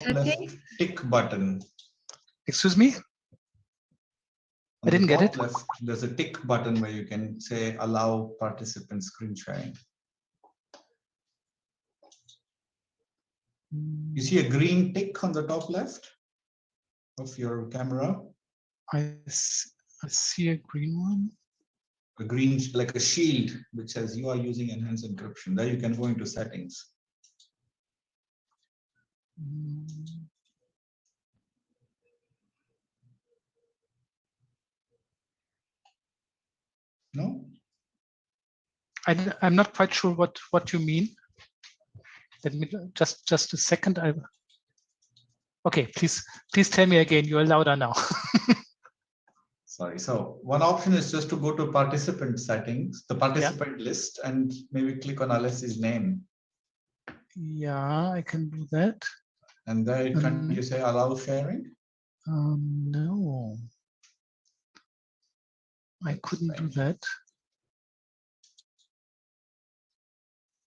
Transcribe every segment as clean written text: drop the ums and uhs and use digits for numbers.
left tick button. Excuse me? I didn't get it. Left, there's a tick button where you can say allow participant screen sharing. You see a green tick on the top left of your camera? I see a green one. A green, like a shield, which says you are using enhanced encryption. There you can go into settings. No? I'm not quite sure what you mean. Let me just a second. Okay, please tell me again. You are louder now. Sorry. So one option is just to go to participant settings, the participant list, and maybe click on Alessi's name. Yeah, I can do that. And there can you say allow sharing? No, I couldn't do that.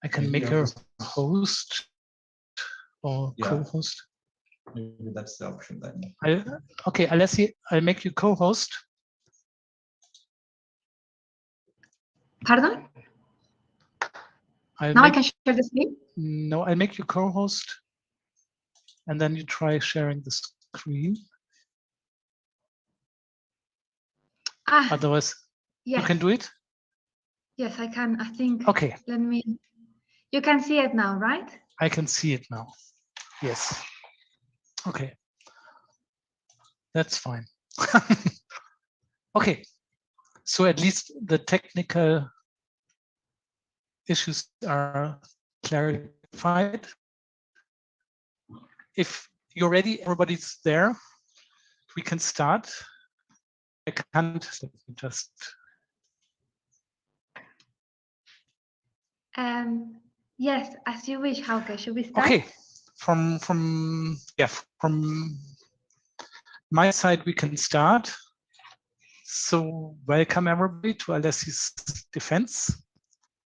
I can make her host or co-host. Maybe that's the option then. Okay, Alessi, I'll make you co-host. Pardon? Now I can share the screen? No, I'll make you co-host. And then you try sharing the screen. Otherwise, you can do it? Yes, I can. I think. Okay. You can see it now, right? I can see it now. Yes. Okay. That's fine. Okay. So at least the technical issues are clarified. If you're ready, everybody's there, we can start. I can't, let me just. Yes, as you wish, Hauke. Should we start? Okay, from my side, we can start. So welcome everybody to Alessi's Defense.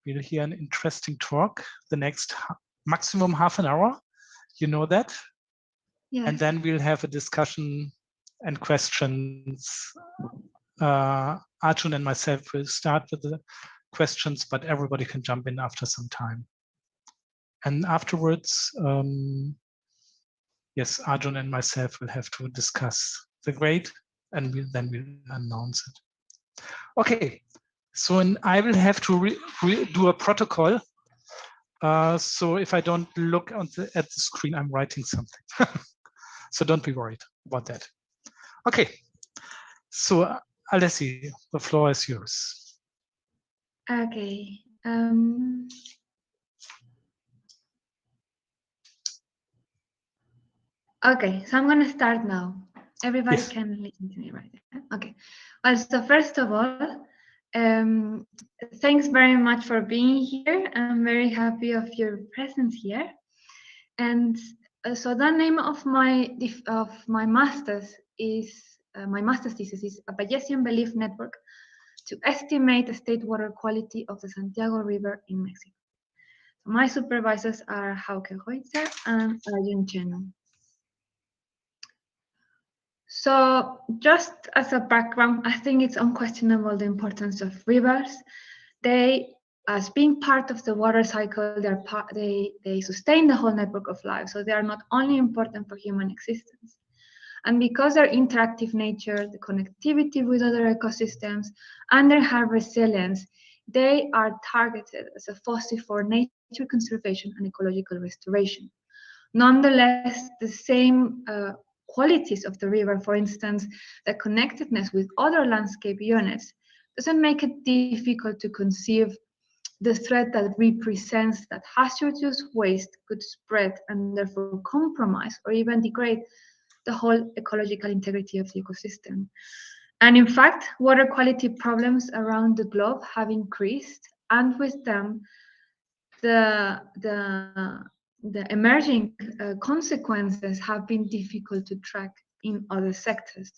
We'll hear an interesting talk the next maximum half an hour. You know that? Yes. And then we'll have a discussion and questions. Arjun and myself will start with the questions, but everybody can jump in after some time. And afterwards, yes, Arjun and myself will have to discuss the grade, and then we'll announce it. Okay, so I will have to do a protocol. So if I don't look at the screen, I'm writing something. So don't be worried about that. Okay, so Alessi, the floor is yours. Okay. Okay, so I'm going to start now. Everybody can listen to me, right? Okay. Well, so first of all, thanks very much for being here. I'm very happy of your presence here. And so the name of my master's is my master's thesis is a Bayesian belief network to estimate the state water quality of the Santiago River in Mexico. So my supervisors are Hauke Reutzer and Arjun Chenu. So just as a background, I think it's unquestionable the importance of rivers. They, as being part of the water cycle, they sustain the whole network of life. So they are not only important for human existence. And because their interactive nature, the connectivity with other ecosystems, and their high resilience, they are targeted as a foci for nature conservation and ecological restoration. Nonetheless, the same qualities of the river, for instance, the connectedness with other landscape units, doesn't make it difficult to conceive the threat that represents that hazardous waste could spread and therefore compromise or even degrade the whole ecological integrity of the ecosystem. And in fact, water quality problems around the globe have increased, and with them, the emerging consequences have been difficult to track in other sectors.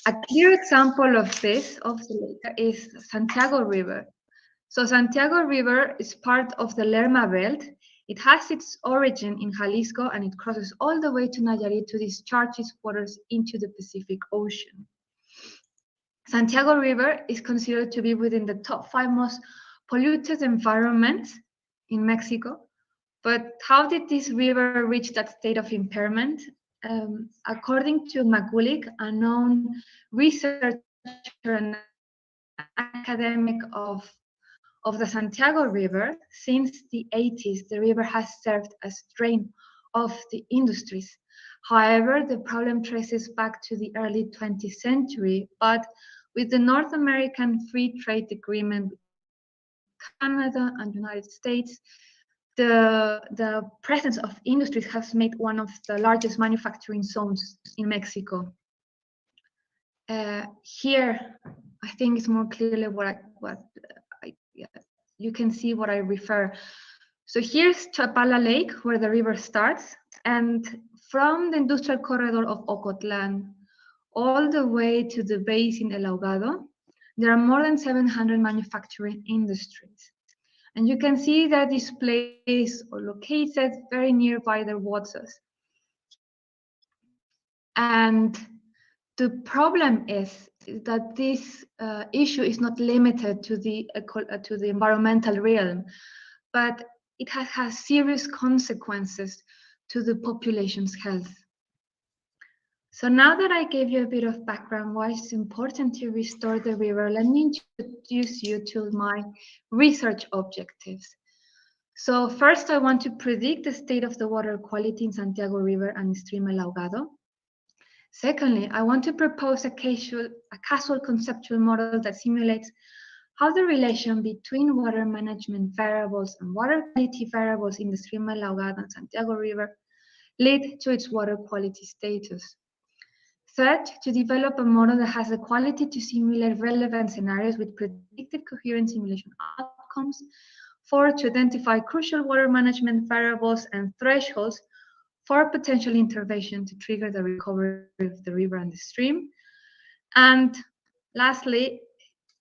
A clear example of this, is Santiago River. So Santiago River is part of the Lerma Belt. It has its origin in Jalisco and it crosses all the way to Nayarit to discharge its waters into the Pacific Ocean. Santiago River is considered to be within the top 5 most polluted environments in Mexico. But how did this river reach that state of impairment? According to Magulik, a known researcher and academic of the Santiago River, since the 80s, the river has served as drain of the industries. However, the problem traces back to the early 20th century, but with the North American Free Trade Agreement with Canada and United States, the presence of industries has made one of the largest manufacturing zones in Mexico. Here, I think it's more clearly you can see what I refer. So here's Chapala Lake, where the river starts, and from the industrial corridor of Ocotlan all the way to the base in El Ahogado, there are more than 700 manufacturing industries. And you can see that this place are located very nearby their waters. And the problem is that this issue is not limited to the environmental realm, but it has serious consequences to the population's health. So now that I gave you a bit of background why it's important to restore the river, let me introduce you to my research objectives. So first, I want to predict the state of the water quality in Santiago River and stream El Ahogado. Secondly, I want to propose a causal conceptual model that simulates how the relation between water management variables and water quality variables in the stream El Ahogado and Santiago River lead to its water quality status. Third, to develop a model that has the quality to simulate relevant scenarios with predicted coherent simulation outcomes. Four, to identify crucial water management variables and thresholds for potential intervention to trigger the recovery of the river and the stream. And lastly,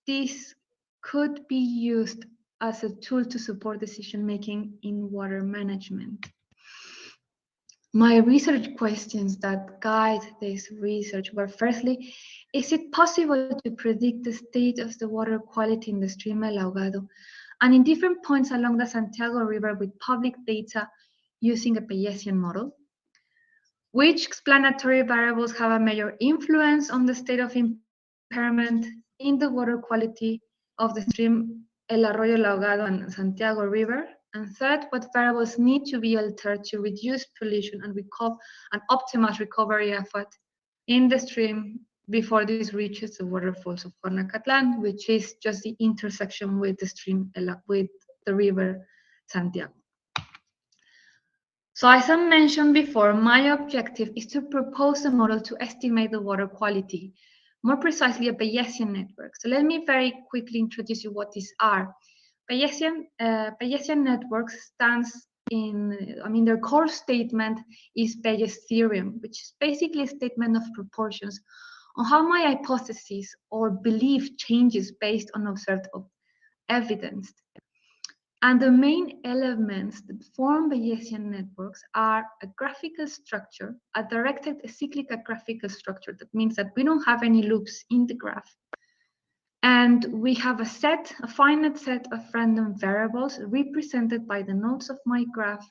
this could be used as a tool to support decision-making in water management. My research questions that guide this research were, firstly, is it possible to predict the state of the water quality in the stream El Ahogado and in different points along the Santiago River with public data using a Bayesian model? Which explanatory variables have a major influence on the state of impairment in the water quality of the stream El Arroyo El Ahogado and Santiago River? And third, what variables need to be altered to reduce pollution and optimize recovery effort in the stream before this reaches the waterfalls of Juanacatlan, which is just the intersection with the stream, with the river Santiago. So as I mentioned before, my objective is to propose a model to estimate the water quality, more precisely a Bayesian network. So let me very quickly introduce you what these are. Bayesian networks stands in, their core statement is Bayes' theorem, which is basically a statement of proportions on how my hypothesis or belief changes based on observed evidence. And the main elements that form Bayesian networks are a graphical structure, a directed cyclic graphical structure. That means that we don't have any loops in the graph. And we have a finite set of random variables represented by the nodes of my graph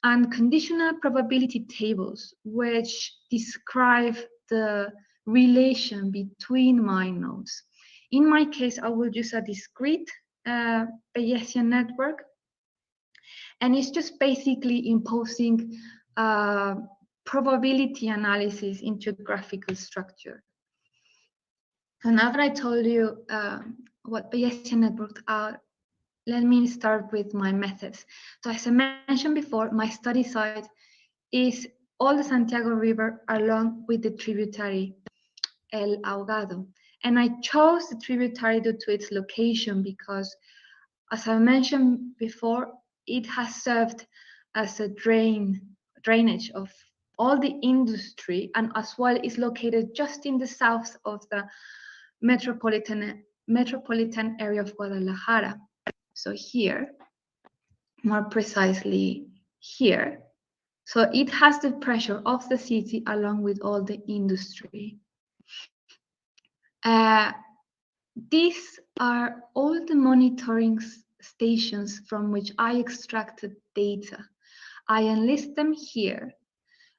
and conditional probability tables, which describe the relation between my nodes. In my case, I will use a discrete Bayesian network, and it's just basically imposing probability analysis into graphical structure. So now that I told you what Bayesian networks are, let me start with my methods. So as I mentioned before, my study site is all the Santiago River along with the tributary El Ahogado. And I chose the tributary due to its location because, as I mentioned before, it has served as a drainage of all the industry, and as well is located just in the south of the metropolitan area of Guadalajara. So here, more precisely here. So it has the pressure of the city along with all the industry. These are all the monitoring stations from which I extracted data. I enlist them here.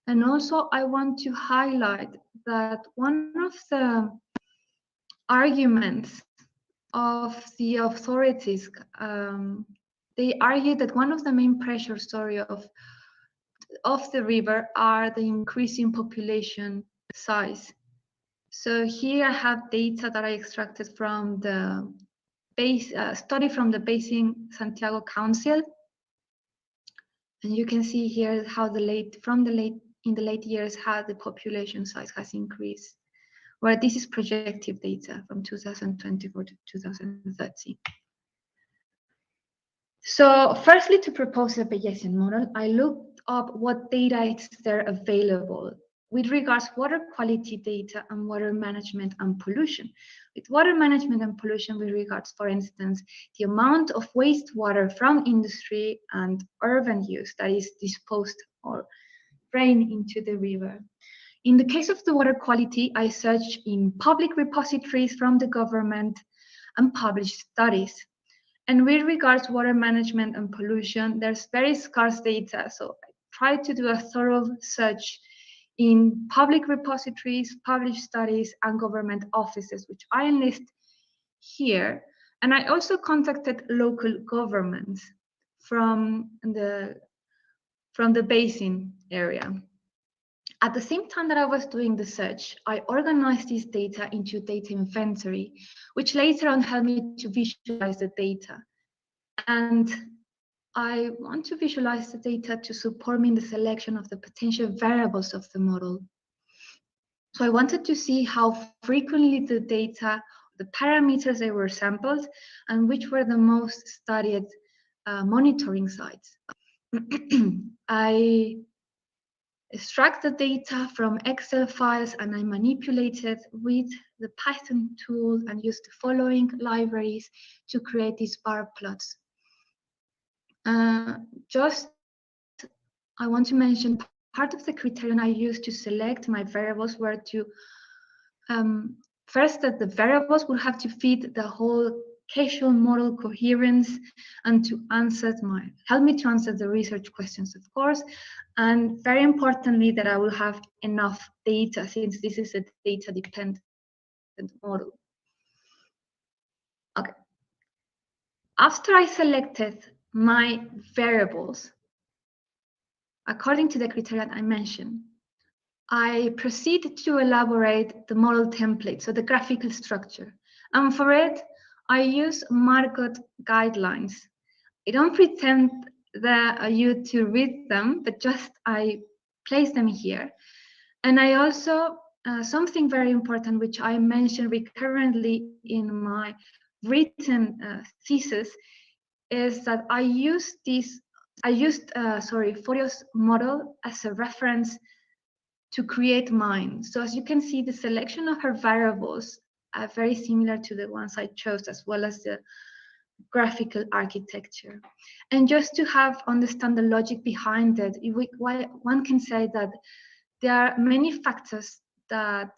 And also I want to highlight that one of the arguments of the authorities, they argue that one of the main pressures, of the river are the increasing population size. So here I have data that I extracted from the study from the Bayesian Santiago Council. And you can see here how in the late years how the population size has increased. Where this is projective data from 2024 to 2030. So firstly, to propose a Bayesian model, I looked up what data is there available with regards to water quality data and water management and pollution. With water management and pollution with regards, for instance, the amount of wastewater from industry and urban use that is disposed or drained into the river. In the case of the water quality, I searched in public repositories from the government and published studies. And with regards to water management and pollution, there's very scarce data. So I tried to do a thorough search in public repositories, published studies, and government offices, which I enlist here. And I also contacted local governments from the basin area. At the same time that I was doing the search, I organized this data into data inventory, which later on helped me to visualize the data. And I want to visualize the data to support me in the selection of the potential variables of the model. So I wanted to see how frequently the data, the parameters they were sampled, and which were the most studied monitoring sites. I extract the data from Excel files and I manipulated with the Python tool and used the following libraries to create these bar plots. I want to mention part of the criterion I used to select my variables were to first that the variables will have to fit the whole causal model coherence and to help me to answer the research questions, of course, and very importantly that I will have enough data since this is a data dependent model. Okay. After I selected my variables, according to the criteria I mentioned, I proceed to elaborate the model template, so the graphical structure. And for it, I use Markov guidelines. I don't pretend that you to read them, but just I place them here. And I also, something very important, which I mentioned recurrently in my written thesis, is that I used Forio's model as a reference to create mine. So as you can see, the selection of her variables are very similar to the ones I chose, as well as the graphical architecture. And just to understand the logic behind it, one can say that there are many factors that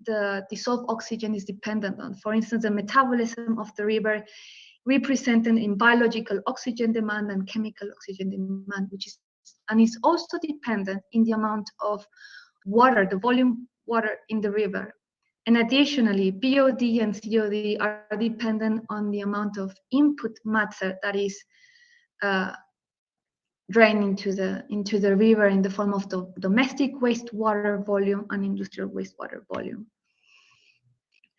the dissolved oxygen is dependent on. For instance, the metabolism of the river represented in biological oxygen demand and chemical oxygen demand, and is also dependent in the amount of water, the volume water in the river. And additionally, BOD and COD are dependent on the amount of input matter that is drained into the river in the form of the domestic wastewater volume and industrial wastewater volume.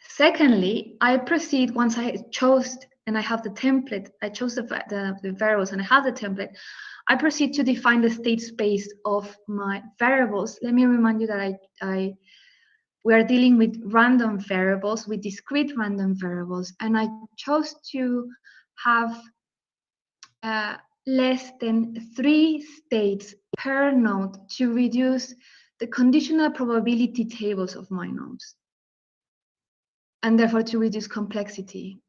Secondly, I proceed once I chose and I have the template, I chose the variables and I have the template, I proceed to define the state space of my variables. Let me remind you that we are dealing with random variables, with discrete random variables, and I chose to have less than 3 states per node to reduce the conditional probability tables of my nodes, and therefore to reduce complexity.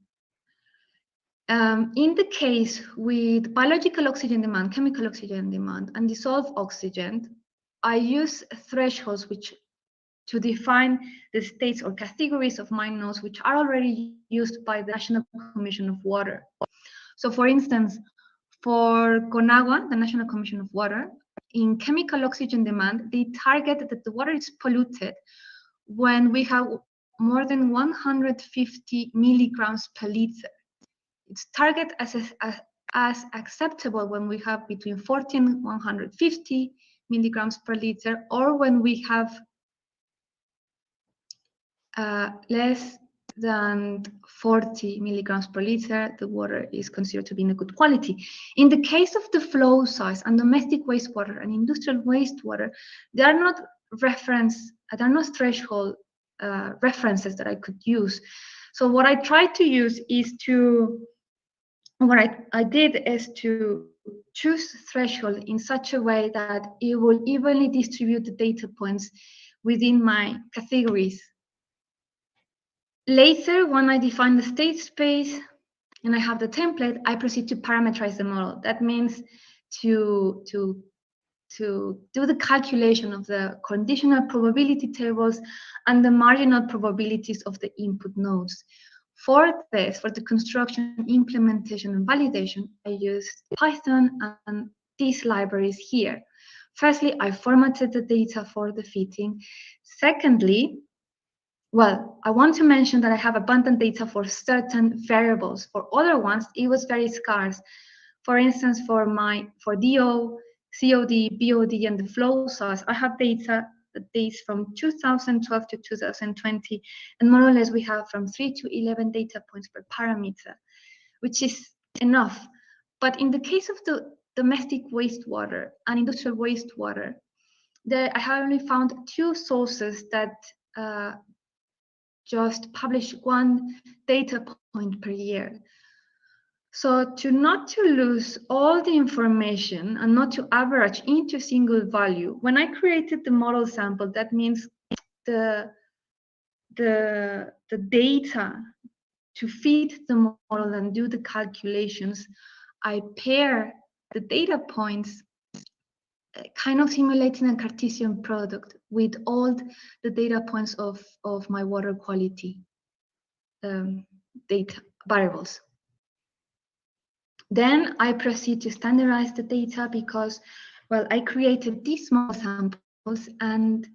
In the case with biological oxygen demand, chemical oxygen demand, and dissolved oxygen, I use thresholds to define the states or categories of my nodes, which are already used by the National Commission of Water. So for instance, for CONAGUA, the National Commission of Water, in chemical oxygen demand, they target that the water is polluted when we have more than 150 milligrams per liter. It's target as acceptable when we have between 40 and 150 milligrams per liter, or when we have less than 40 milligrams per liter, the water is considered to be in a good quality. In the case of the flow size and domestic wastewater and industrial wastewater, there are not threshold references that I could use. So what I tried to use is what I did is to choose threshold in such a way that it will evenly distribute the data points within my categories. Later, when I define the state space and I have the template, I proceed to parameterize the model. That means to do the calculation of the conditional probability tables and the marginal probabilities of the input nodes. For this, for the construction, implementation, and validation, I used Python and these libraries here. Firstly, I formatted the data for the fitting. Secondly, well, I want to mention that I have abundant data for certain variables. For other ones, it was very scarce. For instance, for DO, COD, BOD, and the flow size, I have data that dates from 2012 to 2020, and more or less we have from 3 to 11 data points per parameter, which is enough. But in the case of the domestic wastewater and industrial wastewater, I have only found 2 sources that just publish 1 data point per year. So not to lose all the information and not to average into a single value, when I created the model sample, that means the data to feed the model and do the calculations, I pair the data points, kind of simulating a Cartesian product with all the data points of my water quality data variables. Then I proceed to standardize the data because, well, I created these small samples and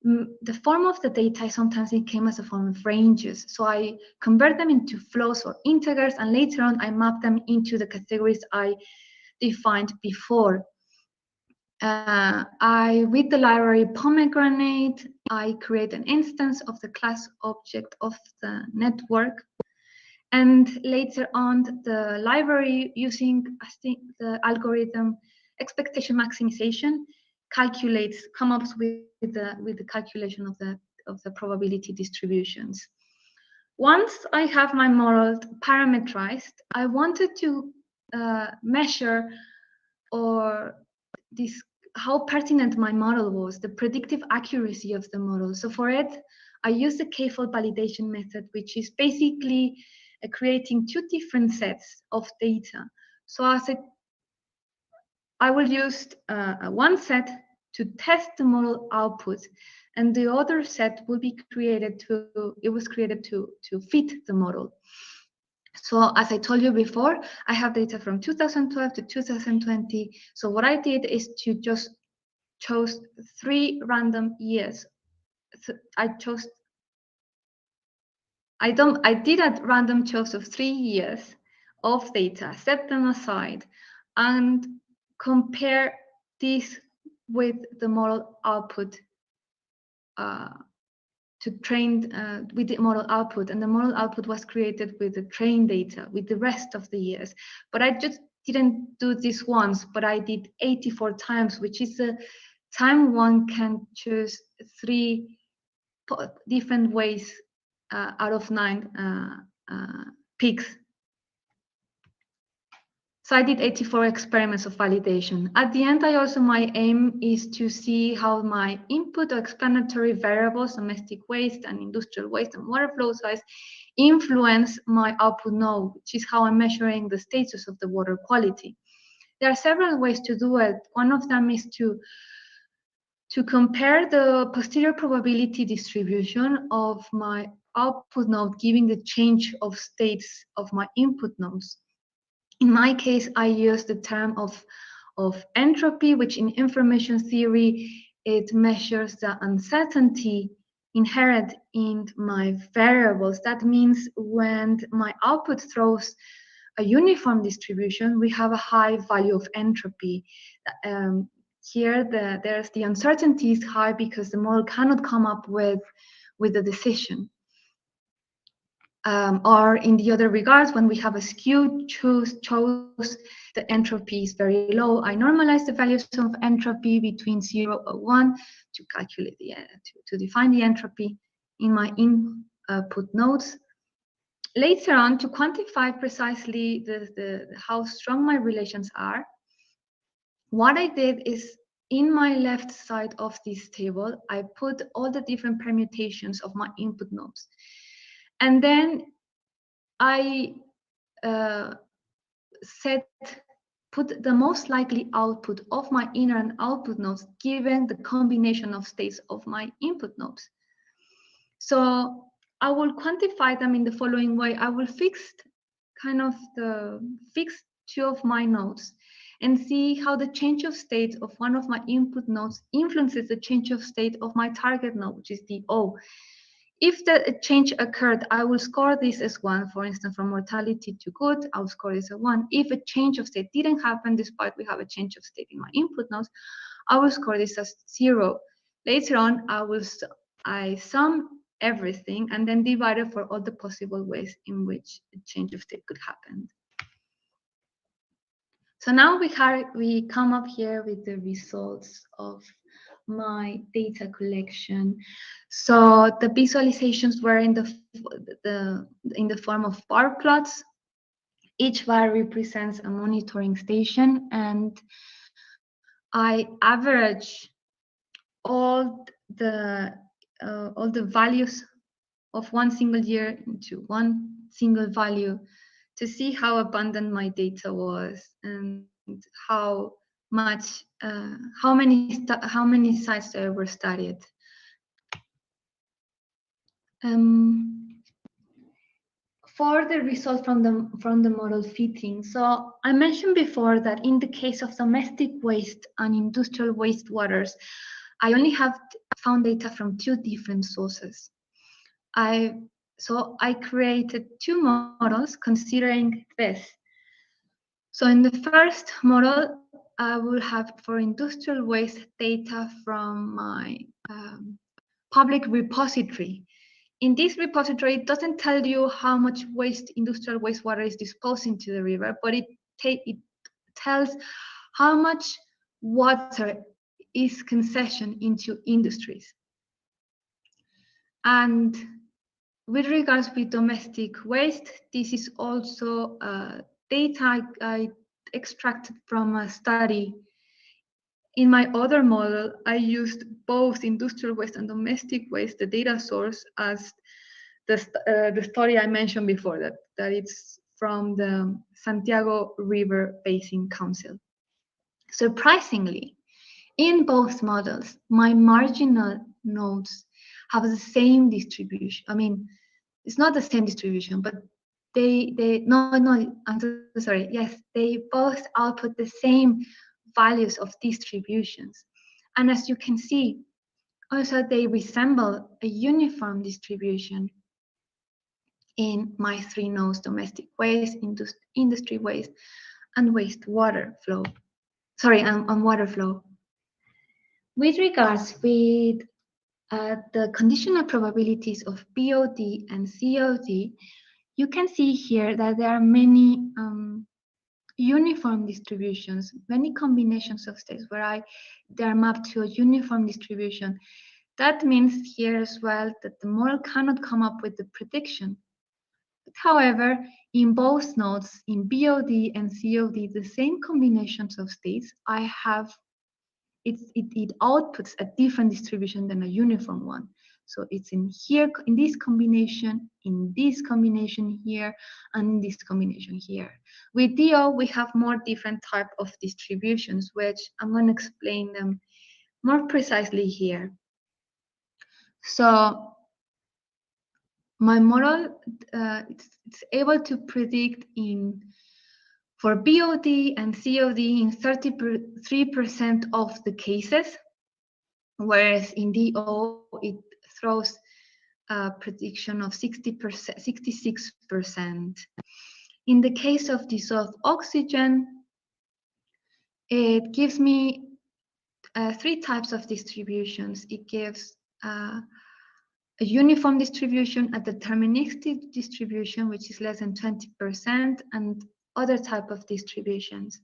the form of the data sometimes it came as a form of ranges. So I convert them into flows or integers, and later on I map them into the categories I defined before. With the library pomegranate, I create an instance of the class object of the network. And later on, the library using the algorithm expectation maximization comes up with the calculation of the probability distributions. Once I have my model parameterized, I wanted to measure how pertinent my model was, the predictive accuracy of the model. So for it, I use the k-fold validation method, which is basically creating 2 different sets of data. So I will use one set to test the model output, and the other set will be created to fit the model. So as I told you before, I have data from 2012 to 2020. So what I did is to just chose 3 random years. So I did a random choice of 3 years of data, set them aside, and compare this with the model output with the model output, and the model output was created with the trained data with the rest of the years. But I just didn't do this once, but I did 84 times, which is the time one can choose 3 different ways out of 9 peaks. So I did 84 experiments of validation. At the end, my aim is to see how my input or explanatory variables, domestic waste and industrial waste and water flow size, influence my output node, which is how I'm measuring the status of the water quality. There are several ways to do it. One of them is to compare the posterior probability distribution of my output node giving the change of states of my input nodes. In my case, I use the term of entropy, which in information theory, it measures the uncertainty inherent in my variables. That means when my output throws a uniform distribution, we have a high value of entropy. Here, there's the uncertainty is high because the model cannot come up with a decision. Or in the other regards, when we have a skew chose, the entropy is very low. I normalize the values of entropy between 0 and 1 to calculate to define the entropy in my input nodes. Later on, to quantify precisely how strong my relations are, what I did is in my left side of this table, I put all the different permutations of my input nodes. And then I put the most likely output of my inner and output nodes given the combination of states of my input nodes. So I will quantify them in the following way. I will fix two of my nodes and see how the change of state of one of my input nodes influences the change of state of my target node, which is the O. If the change occurred, I will score this as 1. For instance, from mortality to good, I'll score this as 1. If a change of state didn't happen, despite we have a change of state in my input nodes, I will score this as 0. Later on, I sum everything and then divide it for all the possible ways in which a change of state could happen. So now we come up here with the results of my data collection. So the visualizations were in the form of bar plots. Each bar represents a monitoring station, and I average all the values of one single year into one single value to see how abundant my data was and how many sites there were studied. For the result from the model fitting, so I mentioned before that in the case of domestic waste and industrial wastewaters, I only have found data from 2 different sources. So I created 2 models considering this. So in the first model, I will have for industrial waste data from my public repository. In this repository, it doesn't tell you how much industrial wastewater is disposed into the river, but it tells how much water is concession into industries. And with regards with domestic waste, this is also data I extracted from a study. In my other model, I used both industrial waste and domestic waste, the data source, as the story I mentioned before, that it's from the Santiago River Basin Council. Surprisingly, in both models, my marginal nodes have the same distribution. I mean, it's not the same distribution, but they both output the same values of distributions. And as you can see, also they resemble a uniform distribution in my 3 nodes: domestic waste, industry waste, and wastewater flow. And water flow. With regards with the conditional probabilities of BOD and COD, you can see here that there are many uniform distributions, many combinations of states where they're mapped to a uniform distribution. That means here as well that the model cannot come up with the prediction. However, in both nodes, in BOD and COD, the same combinations of states, it outputs a different distribution than a uniform one. So it's in here, in this combination here, and in this combination here. With DO, we have more different type of distributions, which I'm going to explain them more precisely here. So my model, it's able to predict for BOD and COD in 33% of the cases, whereas in DO it throws a prediction of 66%. In the case of dissolved oxygen, it gives me 3 types of distributions. It gives a uniform distribution, a deterministic distribution, which is less than 20%, and other type of distributions.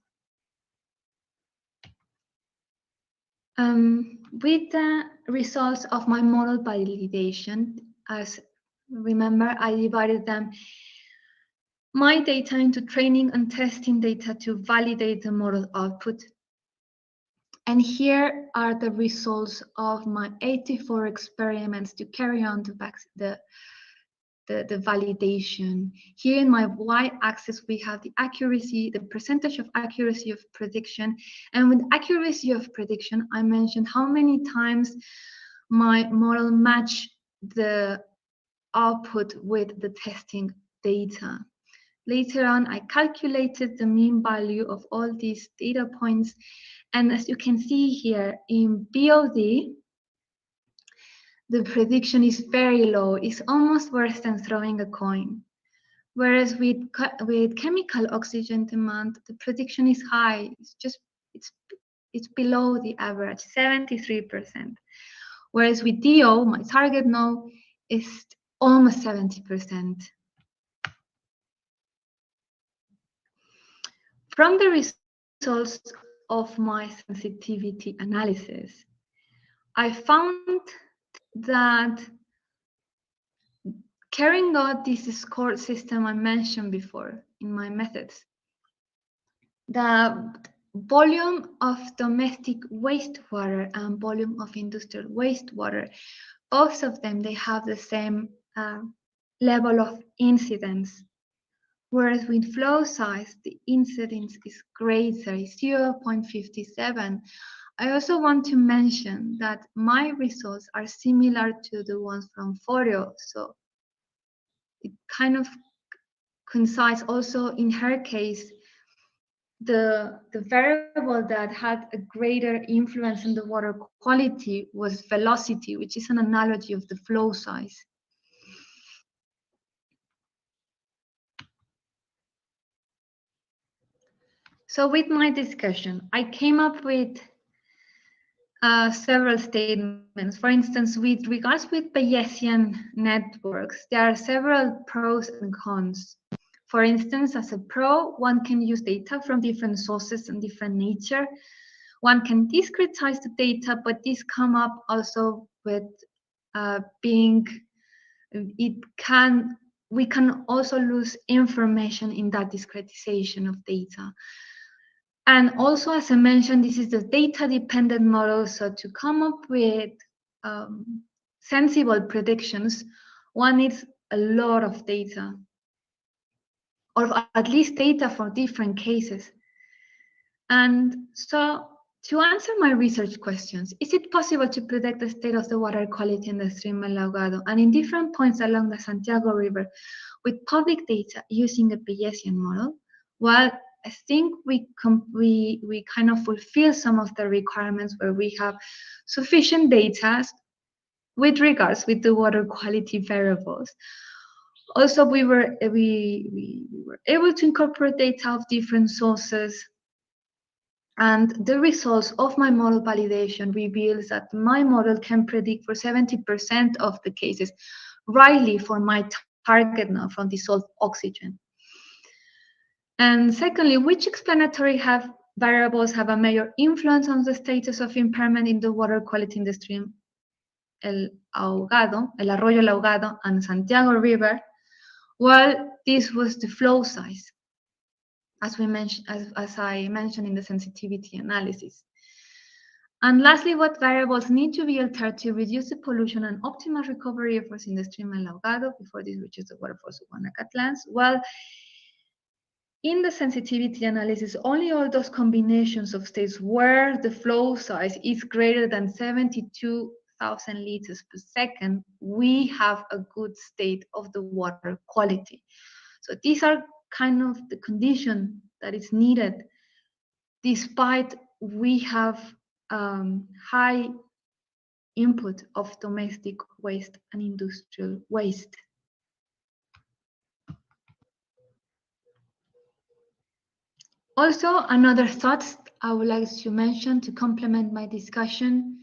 With the results of my model validation, as remember, I divided my data into training and testing data to validate the model output. And here are the results of my 84 experiments to carry on the validation. Here in my y-axis, we have the accuracy, the percentage of accuracy of prediction. And with accuracy of prediction, I mentioned how many times my model matched the output with the testing data. Later on, I calculated the mean value of all these data points. And as you can see here, in BOD, the prediction is very low. It's almost worse than throwing a coin. Whereas with chemical oxygen demand, the prediction is high. It's below the average, 73%. Whereas with DO, my target node, is almost 70%. From the results of my sensitivity analysis, I found that carrying out this score system I mentioned before in my methods, the volume of domestic wastewater and volume of industrial wastewater, both of them, they have the same level of incidence. Whereas with flow size, the incidence is greater, 0.57. I also want to mention that my results are similar to the ones from Forio. So it kind of coincides. Also in her case, the variable that had a greater influence on the water quality was velocity, which is an analogy of the flow size. So with my discussion, I came up with several statements. For instance, with regards with Bayesian networks, there are several pros and cons. For instance, as a pro, one can use data from different sources and different nature. One can discretize the data, but this come up also with we can also lose information in that discretization of data. And also, as I mentioned, this is the data-dependent model. So to come up with sensible predictions, one needs a lot of data, or at least data for different cases. And so to answer my research questions, is it possible to predict the state of the water quality in the stream El Ahogado and in different points along the Santiago River with public data using a Bayesian model? Well, I think we kind of fulfill some of the requirements where we have sufficient data with regards with the water quality variables. Also, we were able to incorporate data of different sources, and the results of my model validation reveals that my model can predict for 70% of the cases rightly for my target now from dissolved oxygen. And secondly, which explanatory variables have a major influence on the status of impairment in the water quality in the stream El Arroyo El Ahogado and Santiago River? Well, this was the flow size, as we mentioned, as I mentioned in the sensitivity analysis. And lastly, what variables need to be altered to reduce the pollution and optimize recovery efforts in the stream El Ahogado before this reaches the waterfalls of Guanacatlans? Well, in the sensitivity analysis, only all those combinations of states where the flow size is greater than 72,000 liters per second, we have a good state of the water quality. So these are kind of the condition that is needed, despite we have high input of domestic waste and industrial waste. Also, another thought I would like to mention to complement my discussion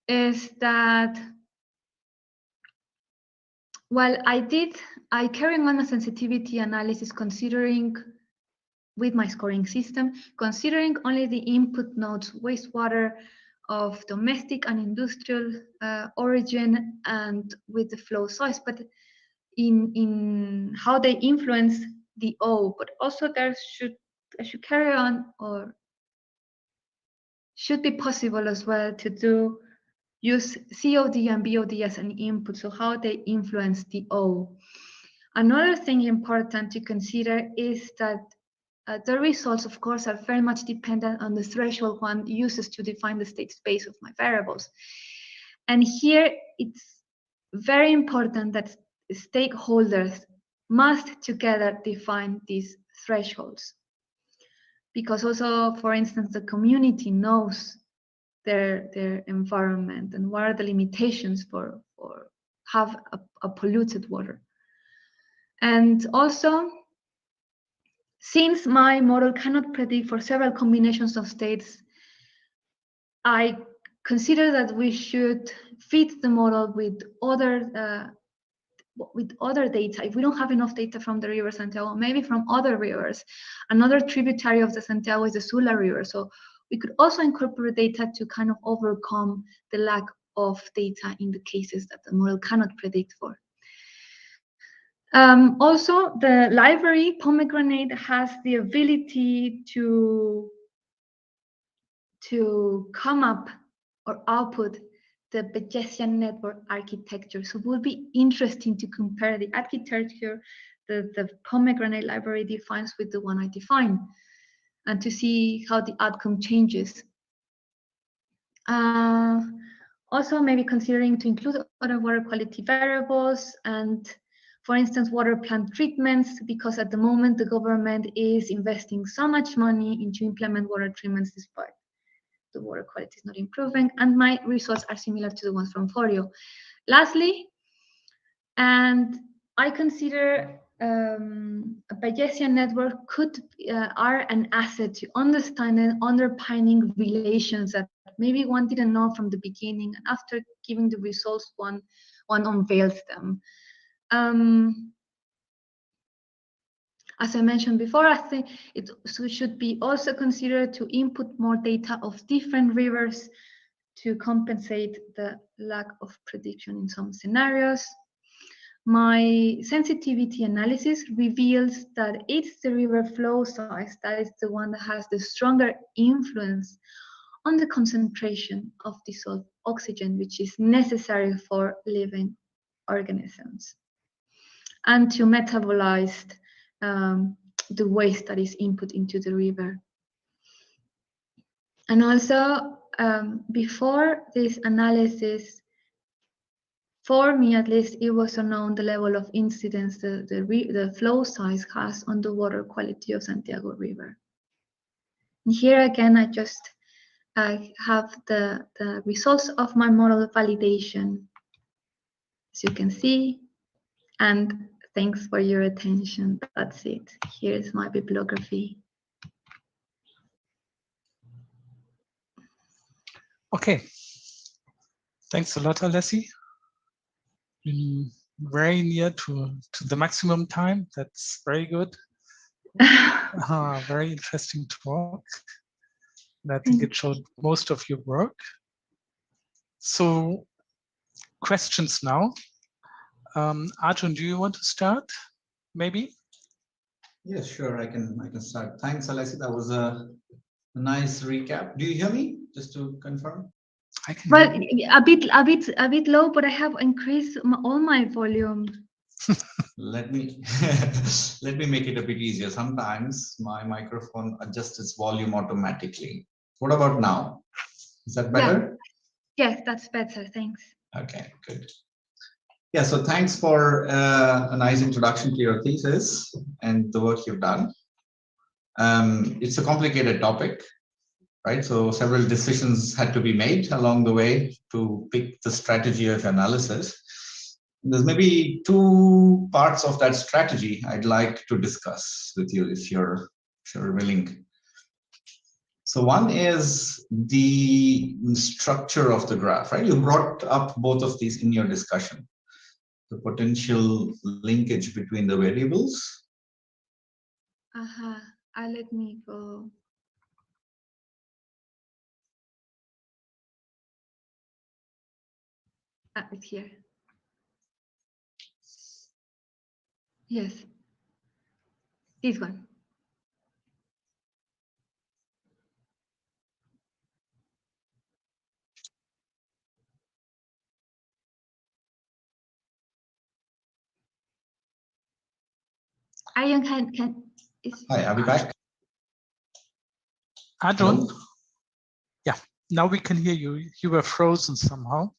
is that, well, I carried on a sensitivity analysis considering with my scoring system, considering only the input nodes, wastewater of domestic and industrial origin, and with the flow size, but in how they influence the O, but also I should carry on, or should be possible as well to use COD and BOD as an input, so how they influence the O. Another thing important to consider is that the results, of course, are very much dependent on the threshold one uses to define the state space of my variables. And here it's very important that stakeholders must together define these thresholds. Because also, for instance, the community knows their environment and what are the limitations for have a polluted water. And also, since my model cannot predict for several combinations of states, I consider that we should fit the model with other data. If we don't have enough data from the river Santiago, maybe from other rivers. Another tributary of the Santiago is the Sula River. So we could also incorporate data to kind of overcome the lack of data in the cases that the model cannot predict for. Also, the library Pomegranate has the ability to come up or output the Bayesian network architecture. So it will be interesting to compare the architecture the Pomegranate library defines with the one I define, and to see how the outcome changes. Also, maybe considering to include other water quality variables and, for instance, water plant treatments, because at the moment the government is investing so much money into implement water treatments despite the water quality is not improving, and my results are similar to the ones from Forio. Lastly, and I consider a Bayesian network are an asset to understand and underpinning relations that maybe one didn't know from the beginning, and after giving the results, one unveils them. As I mentioned before, I think it should be also considered to input more data of different rivers to compensate the lack of prediction in some scenarios. My sensitivity analysis reveals that it's the river flow size that is the one that has the stronger influence on the concentration of dissolved oxygen, which is necessary for living organisms, and to metabolize the waste that is input into the river. And also, before this analysis, for me at least, it was unknown the level of incidence the flow size has on the water quality of Santiago River. And here again, I just have the results of my model validation, as you can see, and thanks for your attention. That's it. Here's my bibliography. Okay. Thanks a lot, Alessi. Very near to the maximum time. That's very good. Very interesting talk. And I think it showed most of your work. So questions now. Arjun, do you want to start? Maybe. Yes, sure. I can start. Thanks, Alessi. That was a nice recap. Do you hear me? Just to confirm. I can. Well, a bit low, but I have increased all my volume. Let me let me make it a bit easier. Sometimes my microphone adjusts its volume automatically. What about now? Is that better? Yeah. Yes, that's better. Thanks. Okay, good. Yeah, so thanks for a nice introduction to your thesis and the work you've done. It's a complicated topic, right? So several decisions had to be made along the way to pick the strategy of analysis. There's maybe two parts of that strategy I'd like to discuss with you if you're willing. So one is the structure of the graph, right? You brought up both of these in your discussion. The potential linkage between the variables. Let me go. It's here. Yes. This one. Arjun, Hi, are we back? Arjun? Yeah, now we can hear you. You were frozen somehow.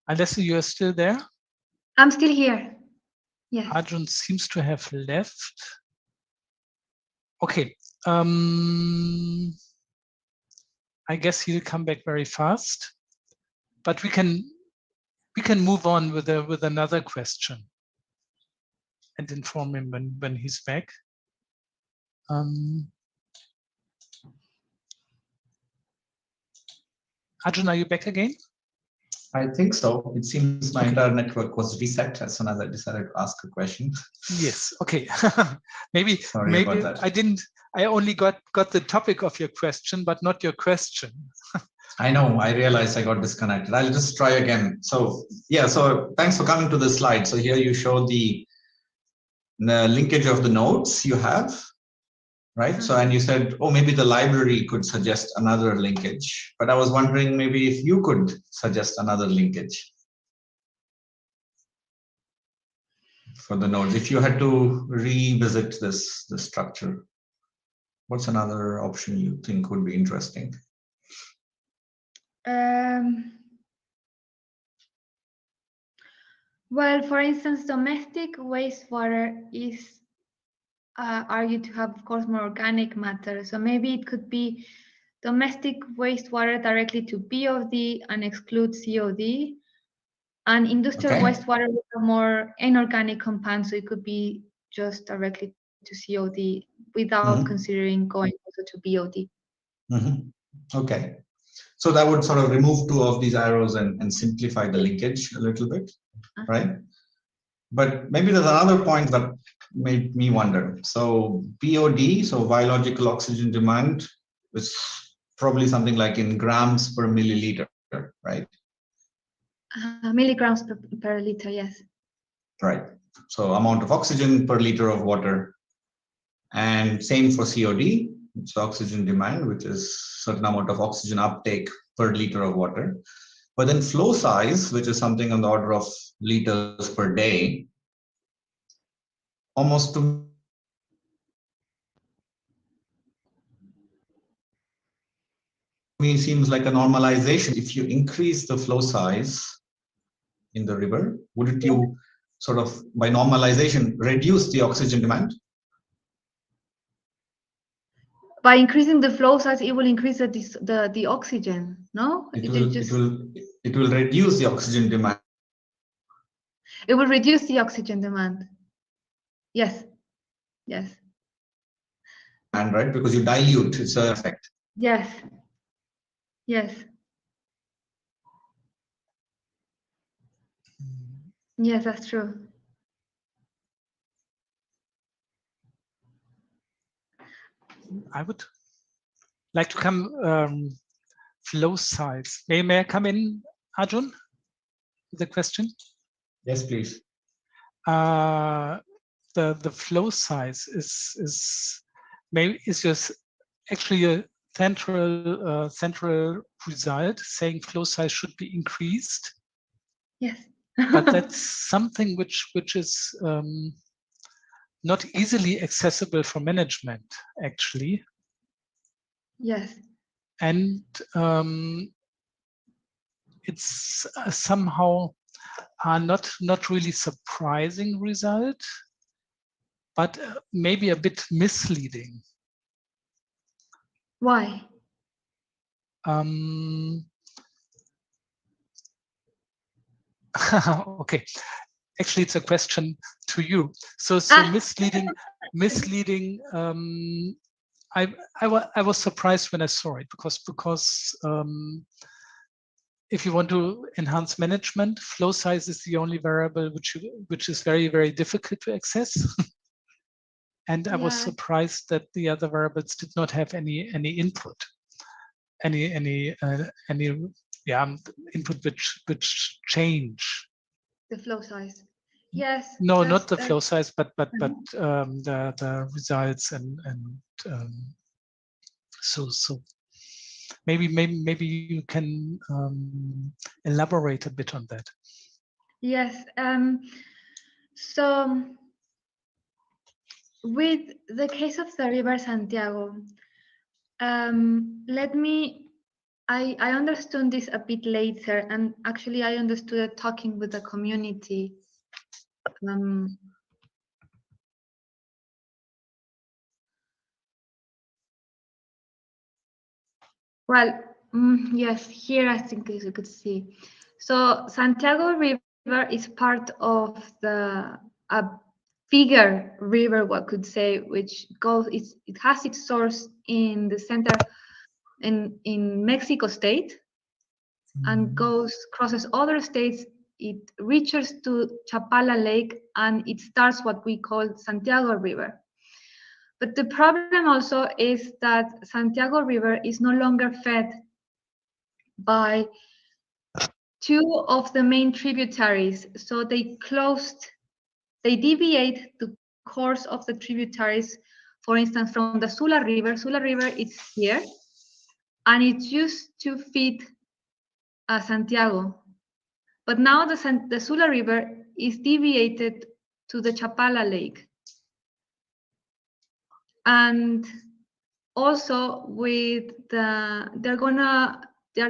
Alessi, you're still there? I'm still here. Yes. Arjun seems to have left. Okay. I guess he'll come back very fast, but we can move on with another question and inform him when he's back. Arjun, are you back again? I think so. It seems my entire network was reset as soon as I decided to ask a question. Yes. Okay. maybe about that. I only got the topic of your question, but not your question. I know. I realized I got disconnected. I'll just try again. So yeah. So thanks for coming to this slide. So here you show the linkage of the nodes you have, right? So, and you said, oh, maybe the library could suggest another linkage, but I was wondering maybe if you could suggest another linkage for the nodes. If you had to revisit this structure, what's another option you think would be interesting? Well, for instance, domestic wastewater is argued to have, of course, more organic matter. So maybe it could be domestic wastewater directly to BOD and exclude COD. And industrial wastewater would have more inorganic compounds, so it could be just directly to COD without considering going also to BOD. Okay. So that would sort of remove two of these arrows and simplify the linkage a little bit, right? But maybe there's another point that made me wonder. So BOD, so biological oxygen demand, is probably something like in grams per milliliter, right? Milligrams per liter, yes. Right. So amount of oxygen per liter of water. And same for COD, it's oxygen demand, which is certain amount of oxygen uptake per liter of water. But then flow size, which is something on the order of liters per day, almost to me seems like a normalization. If you increase the flow size in the river, wouldn't you sort of, by normalization, reduce the oxygen demand? By increasing the flow size, it will increase the oxygen, no? It will reduce the oxygen demand. It will reduce the oxygen demand. Yes. Yes. And right, because you dilute its effect. Yes. Yes. Yes, that's true. I would like to come flow size. May I come in, Arjun? The question? Yes, please. The flow size is just actually a central result saying flow size should be increased. Yes. But that's something which is not easily accessible for management, actually. Yes. And it's somehow not really surprising result, but maybe a bit misleading. Why? Okay, actually, it's a question to you. So misleading. I was surprised when I saw it because if you want to enhance management, flow size is the only variable which is very, very difficult to access. And I was surprised that the other variables did not have any input, any input which change the flow size. Yes. No, not the flow size, but the results and so maybe you can elaborate a bit on that. Yes. So with the case of the river Santiago, I understood this a bit later, and actually I understood it talking with the community. Well, yes, here I think as you could see. So Santiago River is part of a bigger river, one could say, which it has its source in the center in Mexico state and crosses other states. It reaches to Chapala Lake and it starts what we call Santiago River. But the problem also is that Santiago River is no longer fed by two of the main tributaries. So they deviate the course of the tributaries, for instance, from the Sula River. Sula River is here, and it used to feed Santiago. But now the Sula River is deviated to the Chapala Lake. And also they're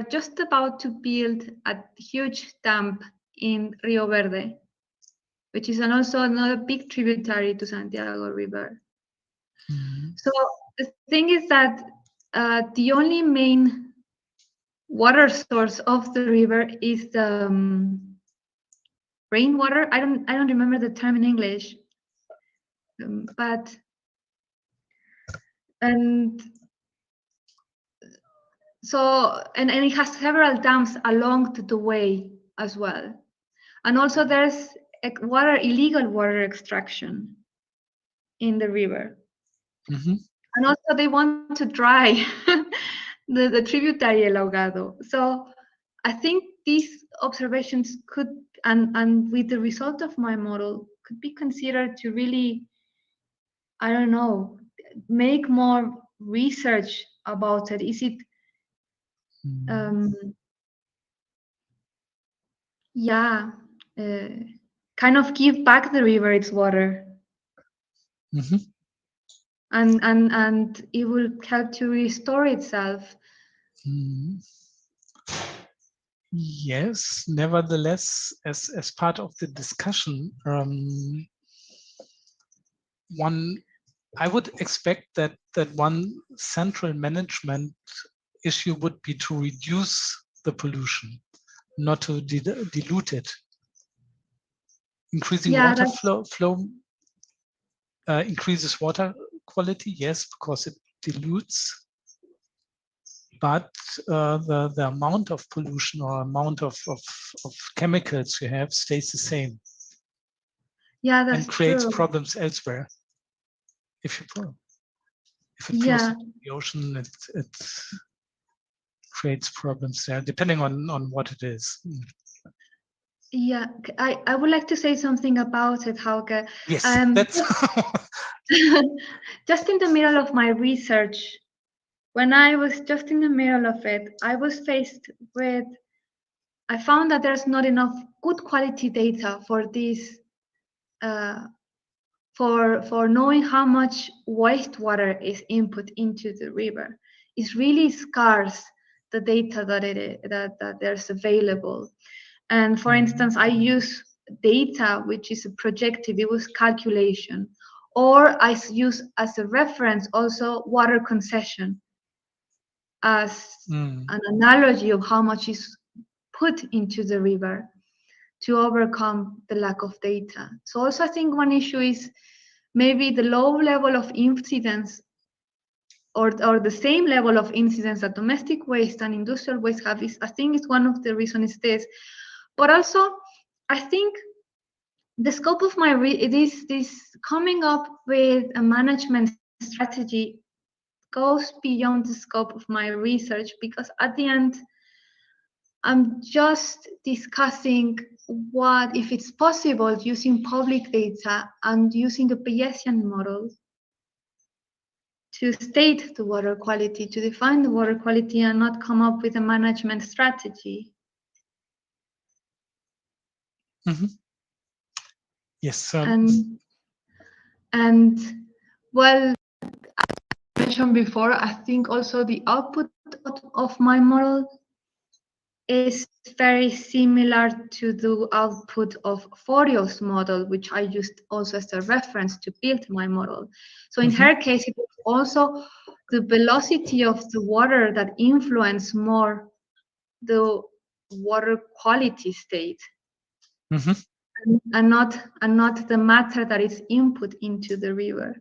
just about to build a huge dam in Rio Verde, which is also another big tributary to Santiago River. So the thing is that the only main water source of the river is the rainwater. I don't remember the term in English, and it has several dams along the way as well, and also there's illegal water extraction in the river, and also they want to dry the tributary El Ahogado. So I think these observations could, and with the result of my model, could be considered to really, I don't know, make more research about it. Is it, kind of give back the river its water, and it will help to restore itself. Yes, nevertheless, as part of the discussion, I would expect that one central management issue would be to reduce the pollution, not to dilute it. Increasing water flow increases water quality, yes, because it dilutes. But the amount of pollution or amount of chemicals you have stays the same. Yeah, that's and creates true. problems elsewhere. If you if it flows into the ocean, it creates problems there, depending on what it is. Yeah, I would like to say something about it, Hauke. Yes, that's just in the middle of my research, when I was just in the middle of it, I was faced with, I found that there's not enough good quality data for this, for knowing how much wastewater is input into the river. It's really scarce, the data that there's available. And for instance, I use data which is a projective, it was calculation, or I use as a reference also water concession as an analogy of how much is put into the river to overcome the lack of data. So also I think one issue is maybe the low level of incidence or the same level of incidence that domestic waste and industrial waste have is, I think it's one of the reasons is this. But also, I think the scope of my this coming up with a management strategy goes beyond the scope of my research, because at the end, I'm just discussing what if it's possible using public data and using a Bayesian model to state the water quality, to define the water quality, and not come up with a management strategy. Yes. And well, as I mentioned before, I think also the output of my model is very similar to the output of Forio's model, which I used also as a reference to build my model. So in her case, it was also the velocity of the water that influenced more the water quality state, and not the matter that is input into the river.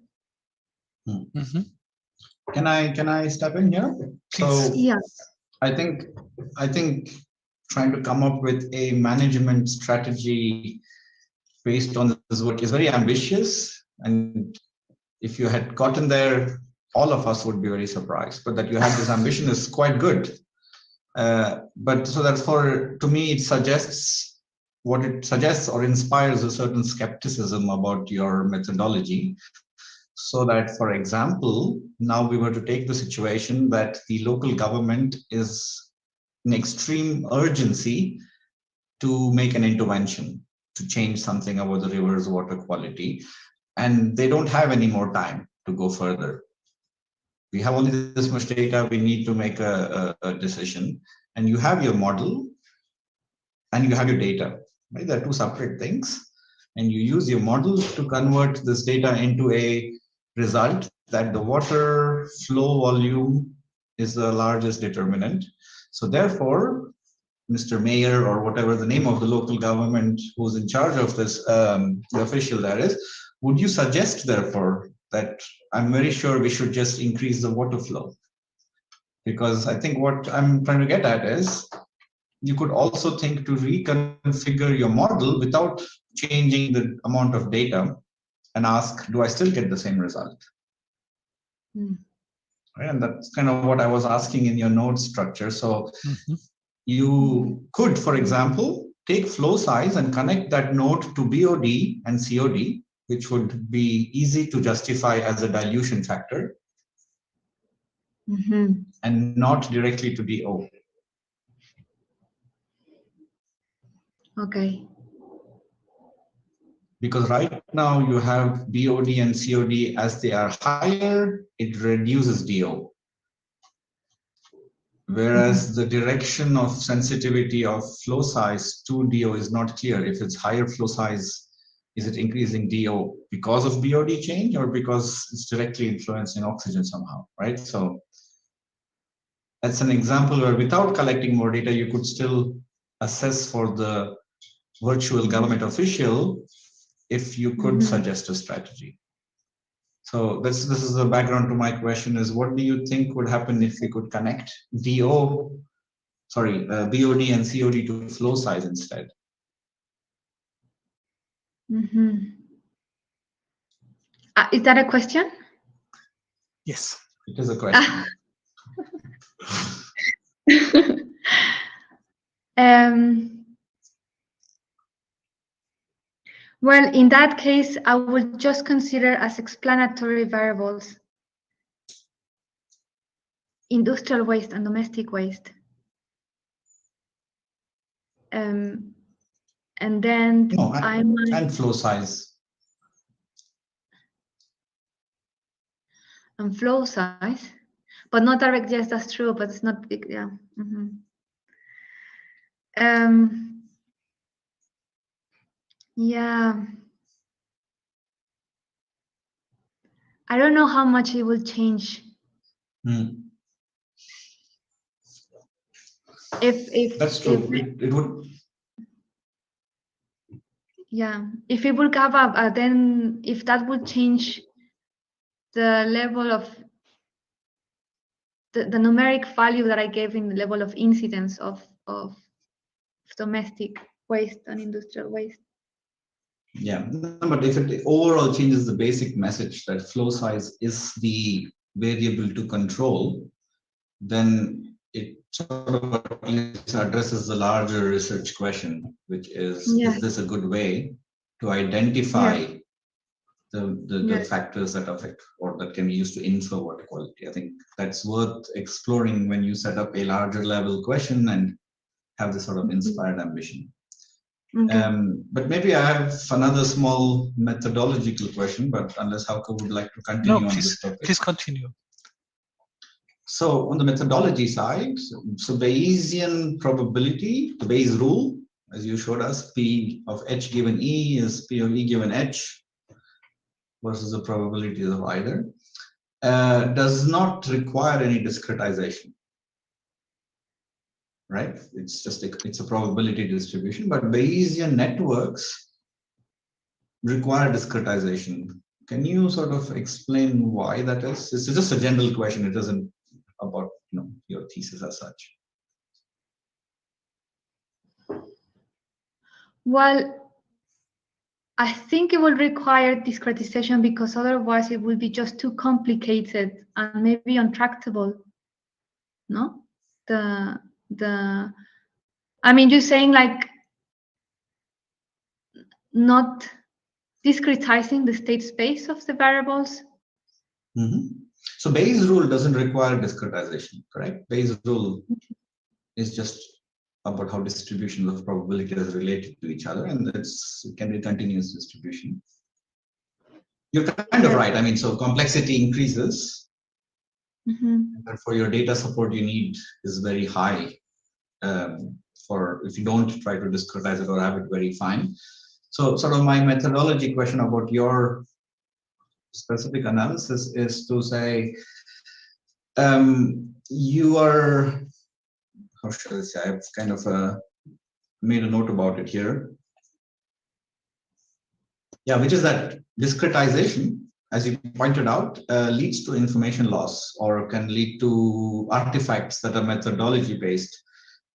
Can I step in here? So yeah. I think trying to come up with a management strategy based on this work is very ambitious, and if you had gotten there, all of us would be very surprised. But that you have this ambition is quite good. But so therefore, to me, it suggests or inspires a certain skepticism about your methodology. So that, for example, now we were to take the situation that the local government is in extreme urgency to make an intervention, to change something about the river's water quality, and they don't have any more time to go further. We have only this much data, we need to make a decision, and you have your model and you have your data, right? They're two separate things, and you use your model to convert this data into a result that the water flow volume is the largest determinant. So therefore, Mr. Mayor, or whatever the name of the local government who's in charge of this, the official there is, would you suggest therefore that I'm very sure we should just increase the water flow? Because I think what I'm trying to get at is you could also think to reconfigure your model without changing the amount of data and ask, do I still get the same result? Right? And that's kind of what I was asking in your node structure. So you could, for example, take flow size and connect that node to BOD and COD, which would be easy to justify as a dilution factor, and not directly to DO. Okay. Because right now you have BOD and COD as they are higher, it reduces DO. Whereas the direction of sensitivity of flow size to DO is not clear. If it's higher flow size, is it increasing DO because of BOD change or because it's directly influencing oxygen somehow, right? So that's an example where without collecting more data, you could still assess for the virtual government official if you could suggest a strategy. So this is the background to my question is, what do you think would happen if we could connect BOD and COD to flow size instead? Is that a question? Yes. It is a question. Well, in that case, I would just consider as explanatory variables industrial waste and domestic waste. And then No, I might, and flow size. and flow size, but not direct. Yes, that's true, but it's not big. Yeah. Yeah. I don't know how much it will change. If That's true. It would. Yeah, if it would have up, then if that would change the level of the numeric value that I gave in the level of incidence of domestic waste and industrial waste. Yeah, no, but if it overall changes the basic message that flow size is the variable to control, then it sort of at least addresses the larger research question, which is this a good way to identify the factors that affect or that can be used to infer water quality? I think that's worth exploring when you set up a larger level question and have this sort of inspired ambition. But maybe I have another small methodological question, but unless Hauke would like to continue on this topic. Please continue. So on the methodology side, so Bayesian probability, the Bayes rule, as you showed us, P of H given E is P of E given H versus the probabilities of either, does not require any discretization. Right? It's just it's a probability distribution, but Bayesian networks require discretization. Can you sort of explain why that is? It's just a general question. It isn't about your thesis as such. Well, I think it will require discretization because otherwise it will be just too complicated and maybe untractable. No, I mean, you're saying like not discretizing the state space of the variables. So Bayes rule doesn't require discretization, correct? Bayes rule is just about how distributions of probability are related to each other, and it can be continuous distribution. You're kind of right. I mean, so complexity increases, and therefore your data support you need is very high. For if you don't try to discretize it or have it very fine. So sort of my methodology question about your specific analysis is to say, you are, how should I say, I've kind of made a note about it here. Yeah, which is that discretization, as you pointed out, leads to information loss or can lead to artifacts that are methodology based,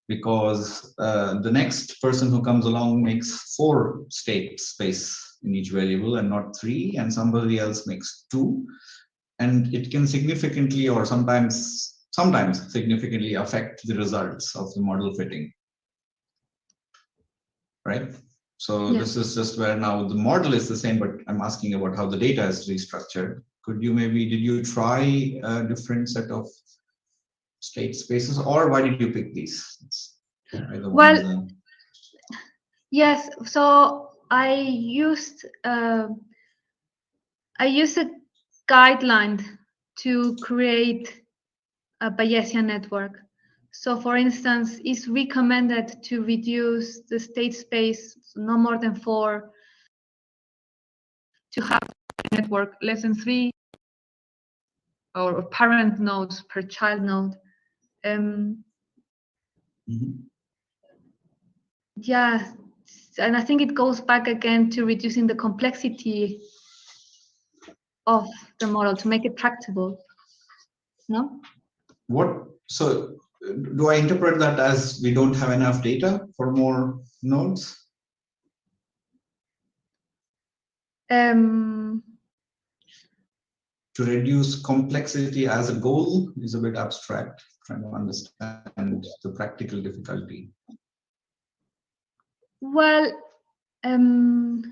because the next person who comes along makes 4 state space in each variable and not 3, and somebody else makes 2, and it can significantly or sometimes significantly affect the results of the model fitting, right? So this is just where now the model is the same, but I'm asking about how the data is restructured. Did you try a different set of state spaces, or why did you pick these? Well, yes. So I used a guideline to create a Bayesian network. So, for instance, it's recommended to reduce the state space no more than 4, to have a network less than 3, or parent nodes per child node. Yeah, and I think it goes back again to reducing the complexity of the model to make it tractable. No? So do I interpret that as we don't have enough data for more nodes? to reduce complexity as a goal is a bit abstract, trying to understand the practical difficulty. Well, I'm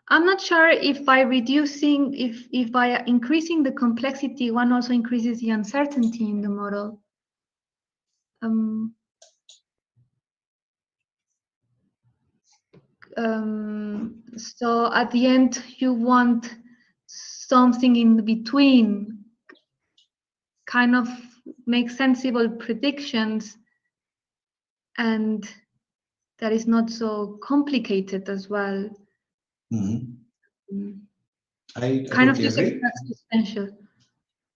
not sure if by reducing, if by increasing the complexity, one also increases the uncertainty in the model. So at the end, you want something in between, kind of make sensible predictions, and that is not so complicated as well. Mm-hmm. I kind of totally just agree. existential.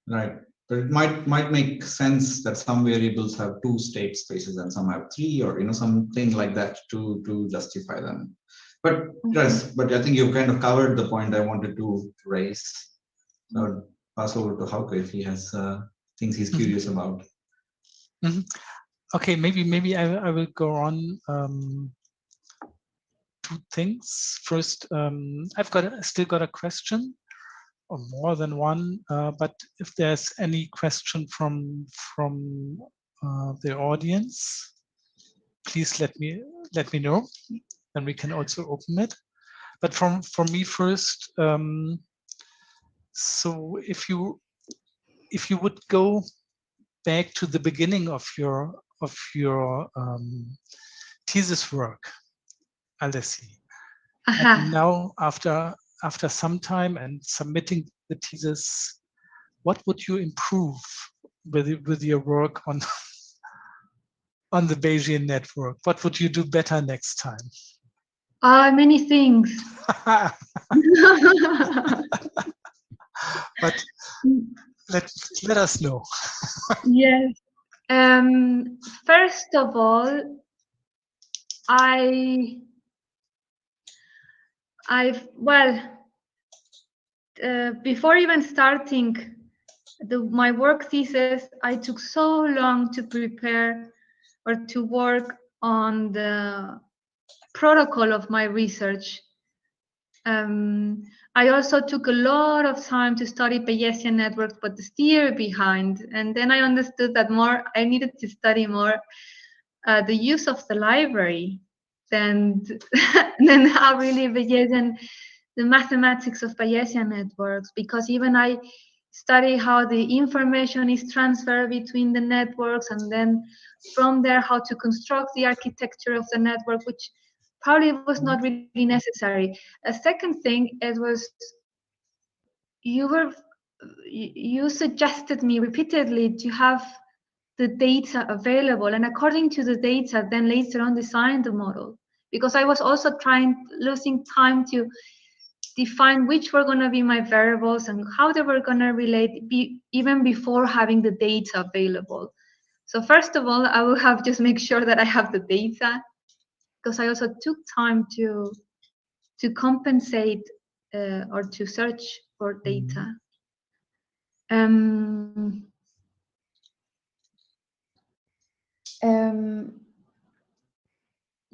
Right. But it might make sense that some variables have 2 state spaces and some have 3, or something like that to justify them. But yes, but I think you've kind of covered the point I wanted to raise. So I'll pass over to Hauke if he has things he's curious about. Okay, maybe I will go on 2 things. First, I've still got a question, or more than one. But if there's any question from the audience, please let me know, and we can also open it. But for me first, so if you would go back to the beginning of your thesis work, Alessi, and now after some time and submitting the thesis, what would you improve with your work on the Bayesian network? What would you do better next time? Many things. But let us know. Yes. First of all, before even starting my work thesis, I took so long to prepare or to work on the protocol of my research. I also took a lot of time to study Bayesian networks, but the theory behind. And then I understood that I needed to study more the use of the library than how really Bayesian, the mathematics of Bayesian networks, because even I study how the information is transferred between the networks, and then from there how to construct the architecture of the network, which probably was not really necessary. A second thing, it was you suggested me repeatedly to have the data available, and according to the data, then later on design the model, because I was also losing time to define which were going to be my variables and how they were going to relate even before having the data available. So first of all, I will have just make sure that I have the data, because I also took time to compensate or to search for data.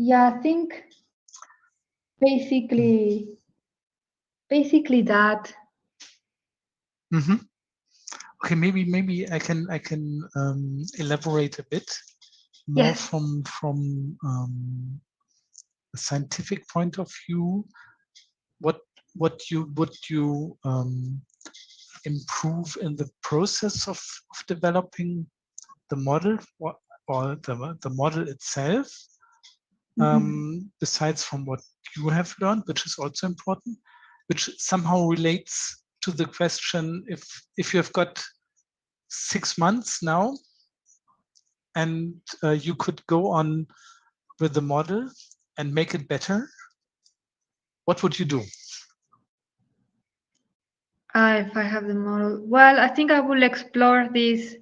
Yeah, I think basically that. Okay, maybe I can elaborate a bit more from a scientific point of view. What would you improve in the process of developing the model or the model itself, besides from what you have learned, which is also important, which somehow relates to the question, if you have got 6 months now and you could go on with the model and make it better, what would you do? If I have the model, well, I think I will explore this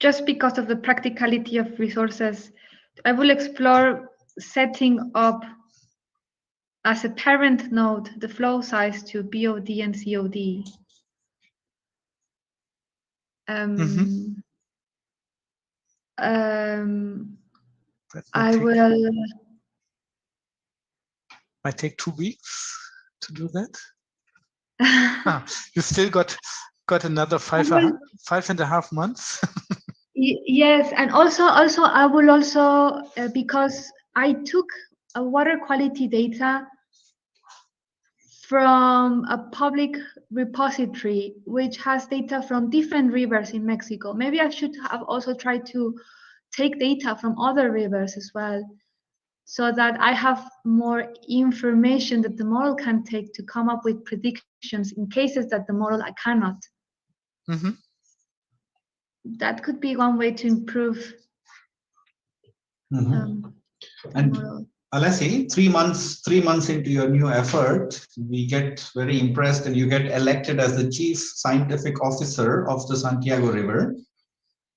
just because of the practicality of resources. I will explore setting up as a parent node the flow size to BOD and COD. I will Might take 2 weeks to do that. You still got another 5.5 months. Yes, and also I will also because I took a water quality data from a public repository which has data from different rivers in Mexico. Maybe I should have also tried to take data from other rivers as well, so that I have more information that the model can take to come up with predictions in cases that the model I cannot. Mm-hmm. That could be one way to improve. And model. Alessi, 3 months into your new effort, we get very impressed and you get elected as the chief scientific officer of the Santiago River.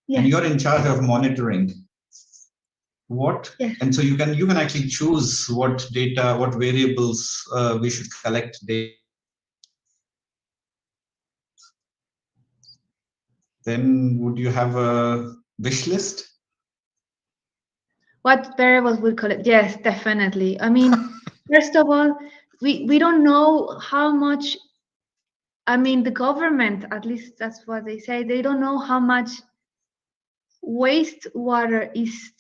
Yes. And you're in charge of monitoring. What? Yes. And so you can actually choose what data, what variables we should collect data. Then would you have a wish list? What variables we collect? Yes, definitely. I mean, first of all, we don't know how much. I mean, the government, at least that's what they say, they don't know how much wastewater is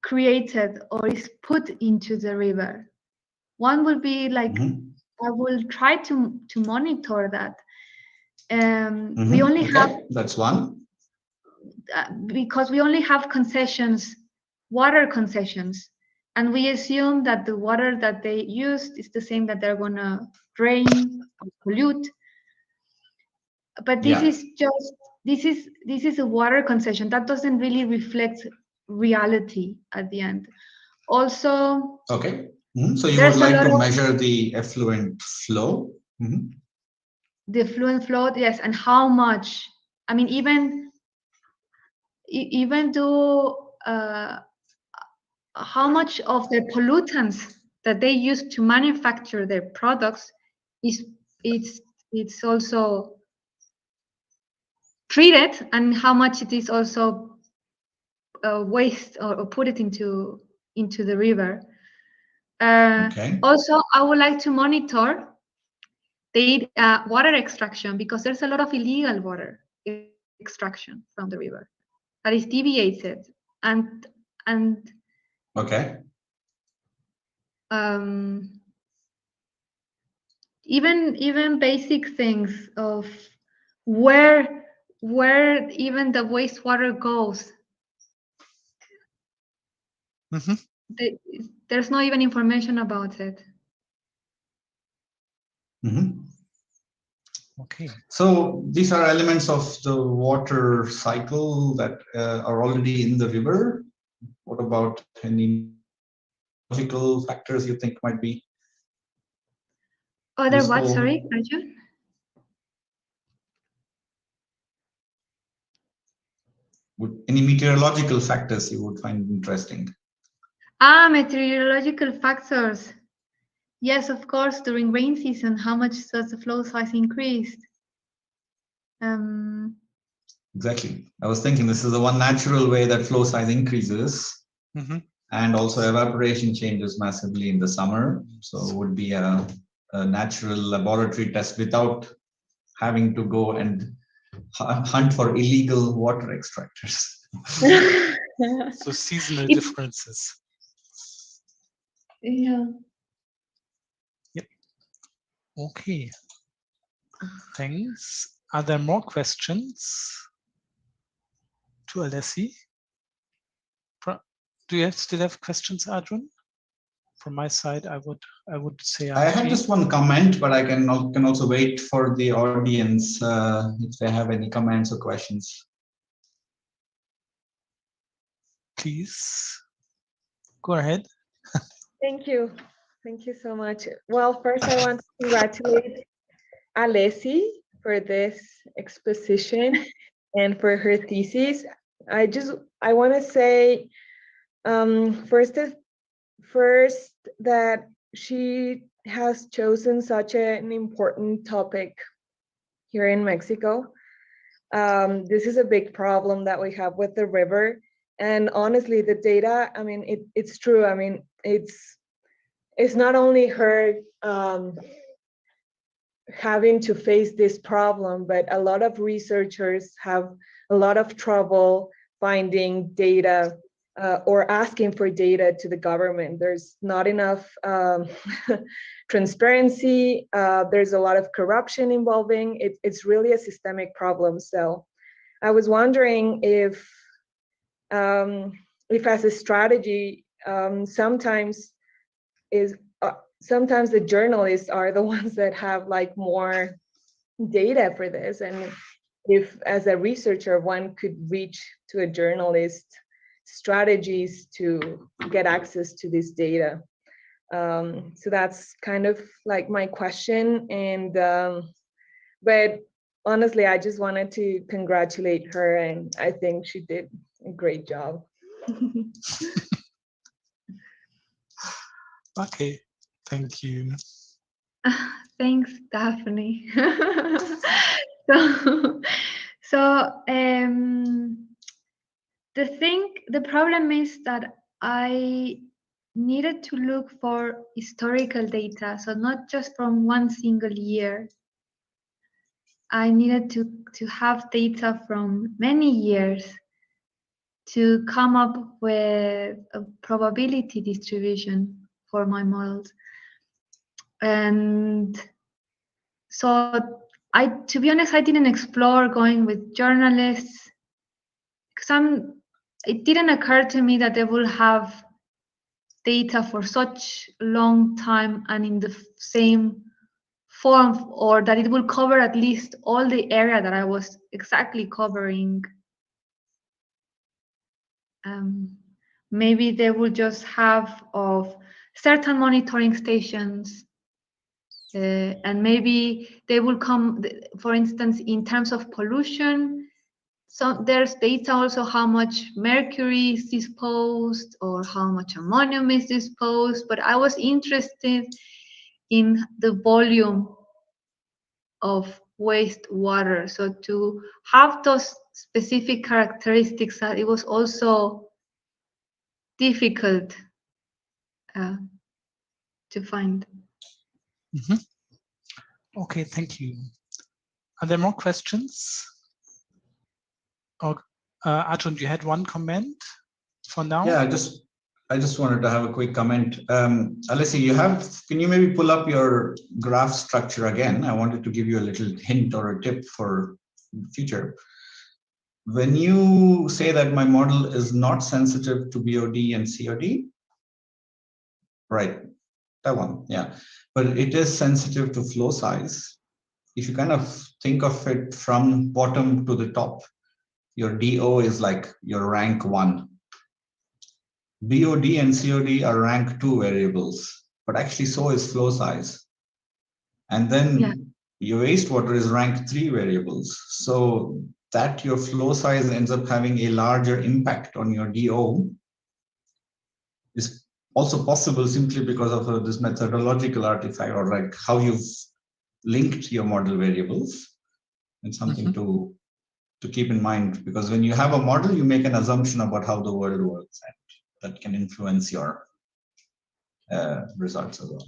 created or is put into the river. One will be like, I will try to monitor that. We only have, that's one. Because we only have concessions, water concessions, and we assume that the water that they used is the same that they're gonna drain or pollute. But this is just this is a water concession that doesn't really reflect reality at the end. Also, okay. So you would like to measure the effluent flow? The effluent flow, yes, and how much. I mean, even though how much of the pollutants that they use to manufacture their products it's also treated, and how much it is also waste or put it into the river. Also, I would like to monitor the water extraction, because there's a lot of illegal water extraction from the river that is deviated and even basic things of where even the wastewater goes. There's not even information about it. Okay. So these are elements of the water cycle that are already in the river. What about any logical factors you think might be? Other what? Sorry, Arjun? Any meteorological factors you would find interesting? Meteorological factors. Yes, of course, during rain season, how much does the flow size increase? Exactly. I was thinking this is the one natural way that flow size increases. And also evaporation changes massively in the summer. So it would be a natural laboratory test without having to go and hunt for illegal water extractors. So seasonal differences. Yeah. Yep. Okay. Thanks. Are there more questions to Alessi? Do you still have questions, Arjun? From my side, I would say I have just one comment, but I can also wait for the audience if they have any comments or questions. Please go ahead. Thank you. Thank you so much. Well, first I want to congratulate Alessi for this exposition and for her thesis. I want to say first that she has chosen such an important topic here in Mexico. This is a big problem that we have with the river. And honestly, the data, I mean, it's true. I mean, it's not only her having to face this problem, but a lot of researchers have a lot of trouble finding data or asking for data to the government. There's not enough transparency. There's a lot of corruption involving it. It's really a systemic problem. So I was wondering if as a strategy, sometimes the journalists are the ones that have like more data for this, and if as a researcher one could reach to a journalist strategies to get access to this data. So that's kind of like my question. And but honestly, I just wanted to congratulate her, and I think she did a great job. Okay, thank you. Thanks, Daphne. The problem is that I needed to look for historical data, so not just from one single year. I needed to have data from many years to come up with a probability distribution for my models. And so to be honest, I didn't explore going with journalists because it didn't occur to me that they will have data for such a long time and in the same form, or that it will cover at least all the area that I was exactly covering. Maybe they will just have of certain monitoring stations, and maybe they will come, for instance, in terms of pollution. So there's data also how much mercury is disposed or how much ammonium is disposed, but I was interested in the volume of wastewater. So to have those specific characteristics, that it was also difficult to find. Mm-hmm. Okay, thank you. Are there more questions? Or Arjun, you had one comment for now? Yeah, I just wanted to have a quick comment. Alessi, can you maybe pull up your graph structure again? I wanted to give you a little hint or a tip for the future. When you say that my model is not sensitive to BOD and COD, right, that one, yeah, but it is sensitive to flow size. If you kind of think of it from bottom to the top, your DO is like your rank 1. BOD and COD are rank 2 variables, but actually so is flow size. And then your wastewater is rank 3 variables. So that your flow size ends up having a larger impact on your DO is also possible simply because of this methodological artifact, or like how you've linked your model variables. It's something to keep in mind, because when you have a model, you make an assumption about how the world works, and that can influence your results as well.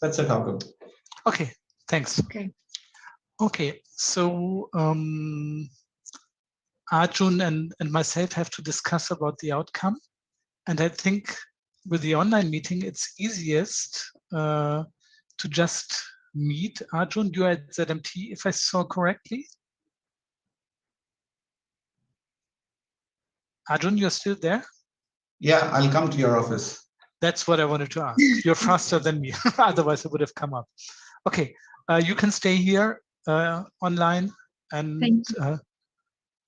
That's it, Hauke. Okay, thanks. Okay, so Arjun and myself have to discuss about the outcome. And I think with the online meeting, it's easiest to just meet. Arjun, you are at ZMT, if I saw correctly. Arjun, you're still there? Yeah, I'll come to your office. That's what I wanted to ask. You're faster than me. Otherwise, it would have come up. Okay, you can stay here online, and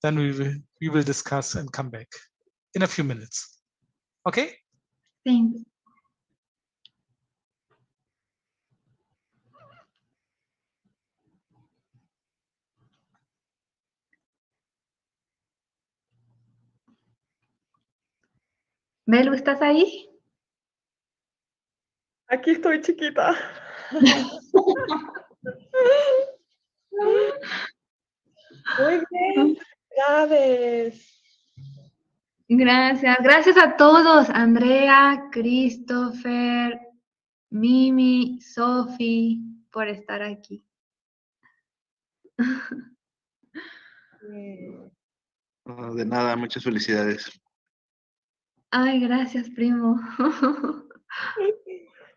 then we will discuss and come back in a few minutes. Okay? Thanks. Melu, ¿estás ahí? Aquí estoy, chiquita. Muy bien, felicidades. Gracias. Gracias a todos, Andrea, Christopher, Mimi, Sofi, por estar aquí. De nada, muchas felicidades. Ay, gracias, primo.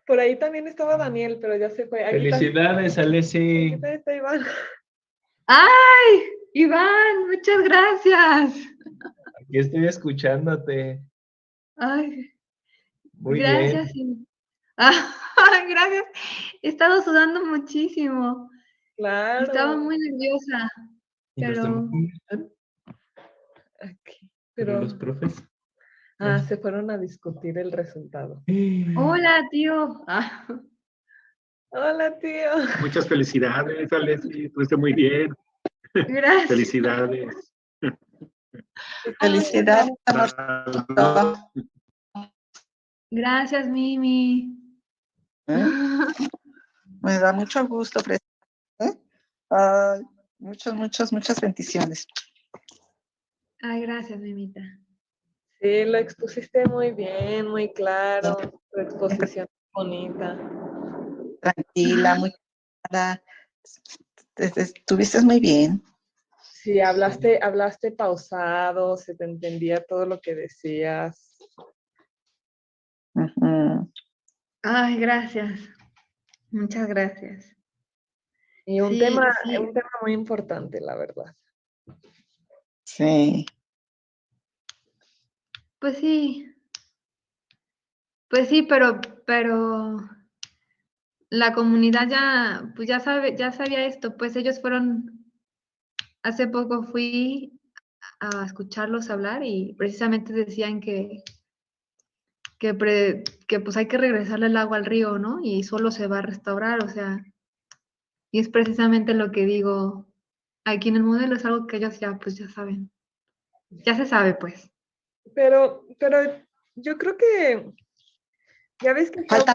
Por ahí también estaba Daniel, pero ya se fue. Aquí Felicidades, Alessi. está Iván. ¡Ay! Iván, muchas gracias. Aquí estoy escuchándote. Ay, Muy gracias. bien. Gracias. He estado sudando muchísimo. Claro. Estaba muy nerviosa, ¿Y los demás pero... cómo están? Aquí, ¿Pero los profes? se fueron a discutir el resultado. Hola, tío. Hola, tío. Muchas felicidades, Alessi. Estuviste muy bien. Gracias. Felicidades. Felicidades, amor. Salud. Gracias, Mimi. Me da mucho gusto, ¿eh? Ay, muchas bendiciones. Ay, gracias, Mimita. Sí, lo expusiste muy bien, muy claro. Tu exposición bonita. Tranquila, muy clara. Estuviste muy bien. Sí, hablaste pausado, se te entendía todo lo que decías. Ujú. Ay, gracias. Muchas gracias. Y un Sí, tema sí. muy importante, la verdad. Sí. Pues sí. Pues sí, pero la comunidad ya, pues ya sabía esto, pues ellos fueron, hace poco fui a escucharlos hablar y precisamente decían que pues hay que regresarle el agua al río, ¿no? Y solo se va a restaurar, o sea, y es precisamente lo que digo, aquí en el modelo es algo que ellos ya, pues ya saben, ya se sabe, pues. Pero yo creo que ya ves que Falta.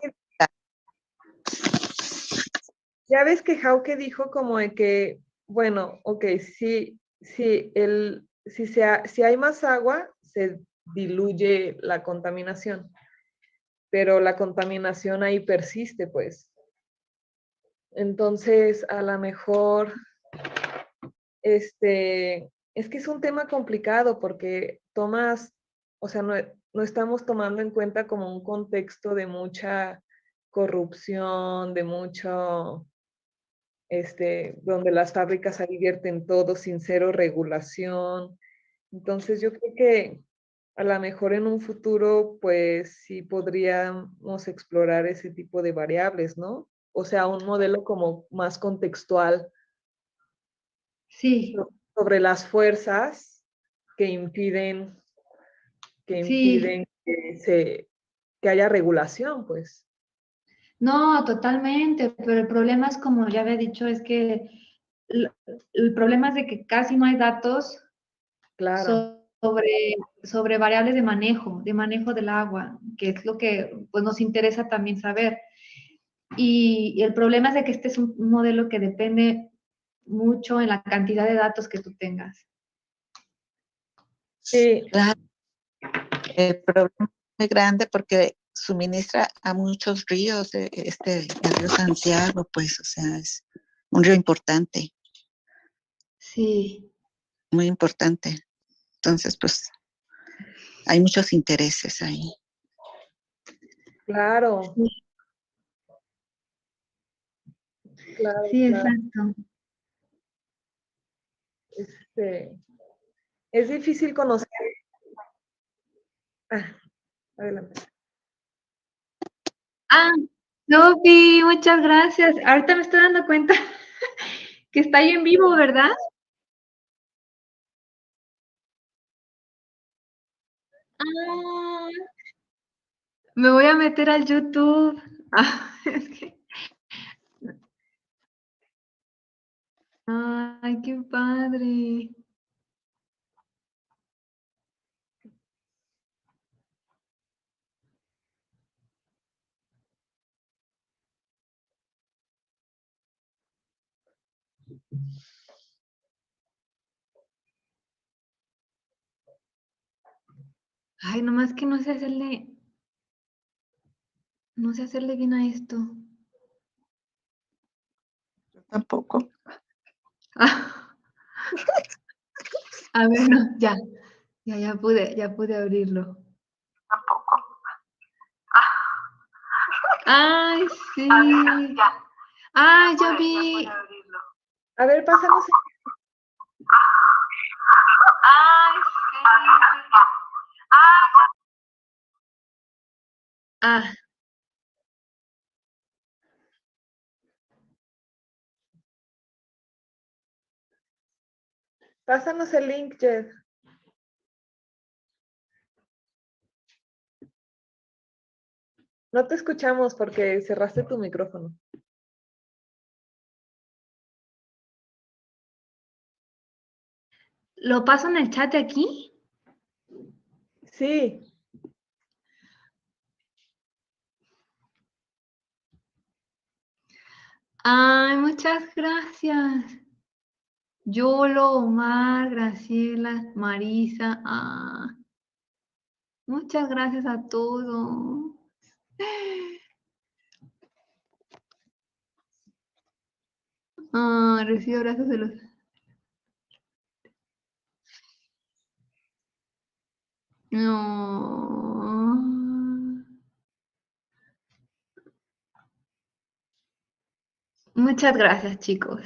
Hauke dijo como de que, bueno, ok, si hay más agua, se diluye la contaminación, pero la contaminación ahí persiste, pues. Entonces, a lo mejor, es que es un tema complicado porque o sea, no estamos tomando en cuenta como un contexto de mucha corrupción, de mucho, donde las fábricas ahí vierten todo sin cero regulación. Entonces, yo creo que a lo mejor en un futuro, pues sí podríamos explorar ese tipo de variables, ¿no? O sea, un modelo como más contextual Sí, sobre las fuerzas que impiden sí. que haya regulación, pues. No, totalmente, pero el problema es, como ya había dicho, es que el problema es de que casi no hay datos Claro. sobre variables de manejo del agua, que es lo que pues, nos interesa también saber. Y el problema es de que este es un modelo que depende mucho en la cantidad de datos que tú tengas. Sí, Claro, el problema es muy grande porque suministra a muchos ríos, el río Santiago, pues, o sea, es un río importante, Sí, muy importante. Entonces, pues, hay muchos intereses ahí. claro, sí, claro, sí, claro. exacto. Es difícil conocer. Ah, adelante. Ah, Sofi, muchas gracias. Ahorita me estoy dando cuenta que está ahí en vivo, ¿verdad? Ah, me voy a meter al YouTube. Es que... Ay, qué padre. Ay, nomás que no sé hacerle. No sé hacerle bien a esto. Tampoco. Ah, a ver, no, ya. Ya pude abrirlo. Ay, sí. Ay, yo vi. A ver, pásanos. Ay, sí. Ah, Pásanos el link, Jed. No te escuchamos porque cerraste tu micrófono. ¿lo paso en el chat de aquí? Sí. Ay, muchas gracias. Yolo, Omar, Graciela, Marisa. Muchas gracias a todos. Recibo abrazos de los. No. Muchas gracias, chicos.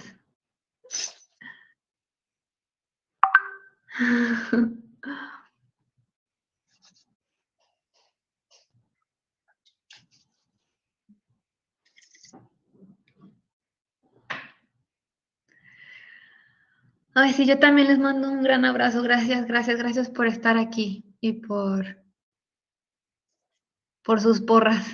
Ay, sí, yo también les mando un gran abrazo. Gracias por estar aquí y por sus porras.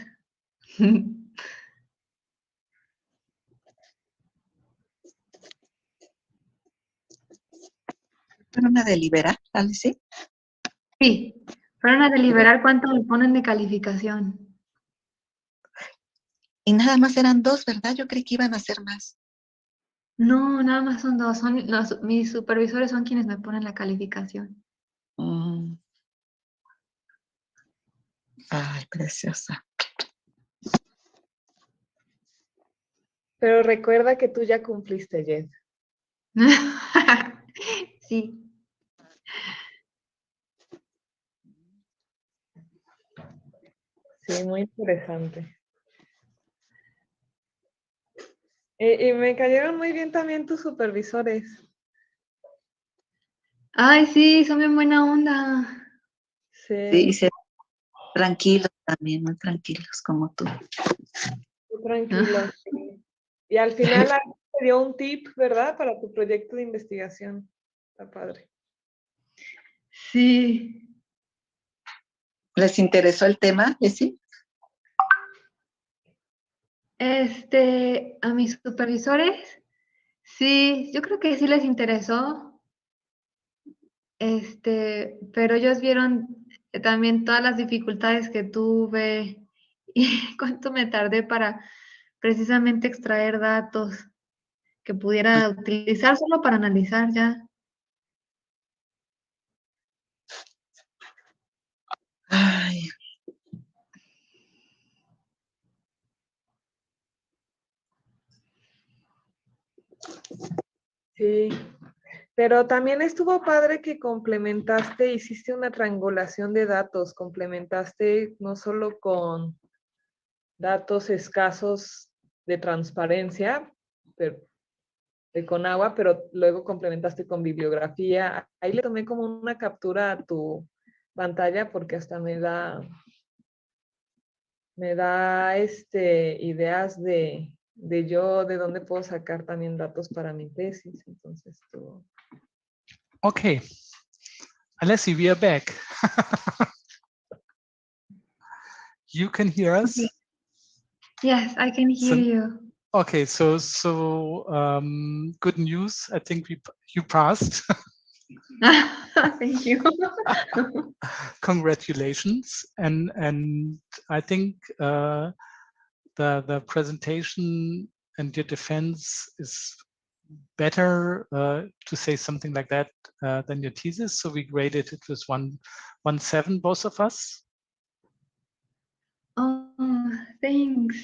¿Fueron a deliberar, Alessi? Sí, fueron a deliberar cuánto le ponen de calificación. Y nada más eran 2, ¿verdad? Yo creí que iban a ser más. No, nada más son 2. Mis supervisores son quienes me ponen la calificación. Ay, preciosa. Pero recuerda que tú ya cumpliste, Jed. Sí. Sí, muy interesante. Y me cayeron muy bien también tus supervisores. Ay, sí, son bien buena onda. Sí, Sí, tranquilos también, muy tranquilos como tú. muy tranquilos. Sí. Y al final alguien te dio un tip, ¿verdad? Para tu proyecto de investigación. Está padre. Sí. ¿Les interesó el tema, Alessi? A mis supervisores, sí, yo creo que sí les interesó. Pero ellos vieron también todas las dificultades que tuve y cuánto me tardé para precisamente extraer datos que pudiera utilizar solo para analizar ya. Ay, Sí. Pero también estuvo padre que complementaste, hiciste una triangulación de datos, complementaste no solo con datos escasos de transparencia, pero, con agua, pero luego complementaste con bibliografía. Ahí le tomé como una captura a tu pantalla porque hasta me da ideas de yo de dónde puedo sacar también datos para mi tesis. Entonces, todo. Okay. Alessi, we are back. You can hear us? Yes, I can hear you. Okay, so good news. I think you passed. Thank you. Congratulations. And I think the presentation and your defense is better to say something like that than your thesis. So we graded it with 1.7, both of us. Oh, thanks.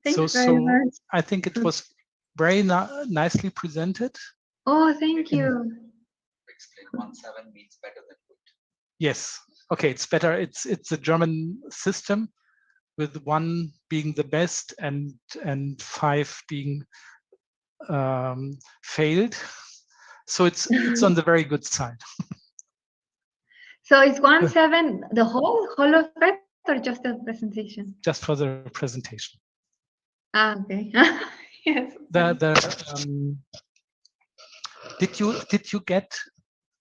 Thanks So very much. I think it was very nicely presented. Oh, thank in- you. Explain 1-7 means better than good. Yes. Okay, it's better. It's a German system with 1 being the best and 5 being failed. So it's on the very good side. So is 1-7 the whole of it or just the presentation? Just for the presentation. Ah, okay. Yes. Did you get?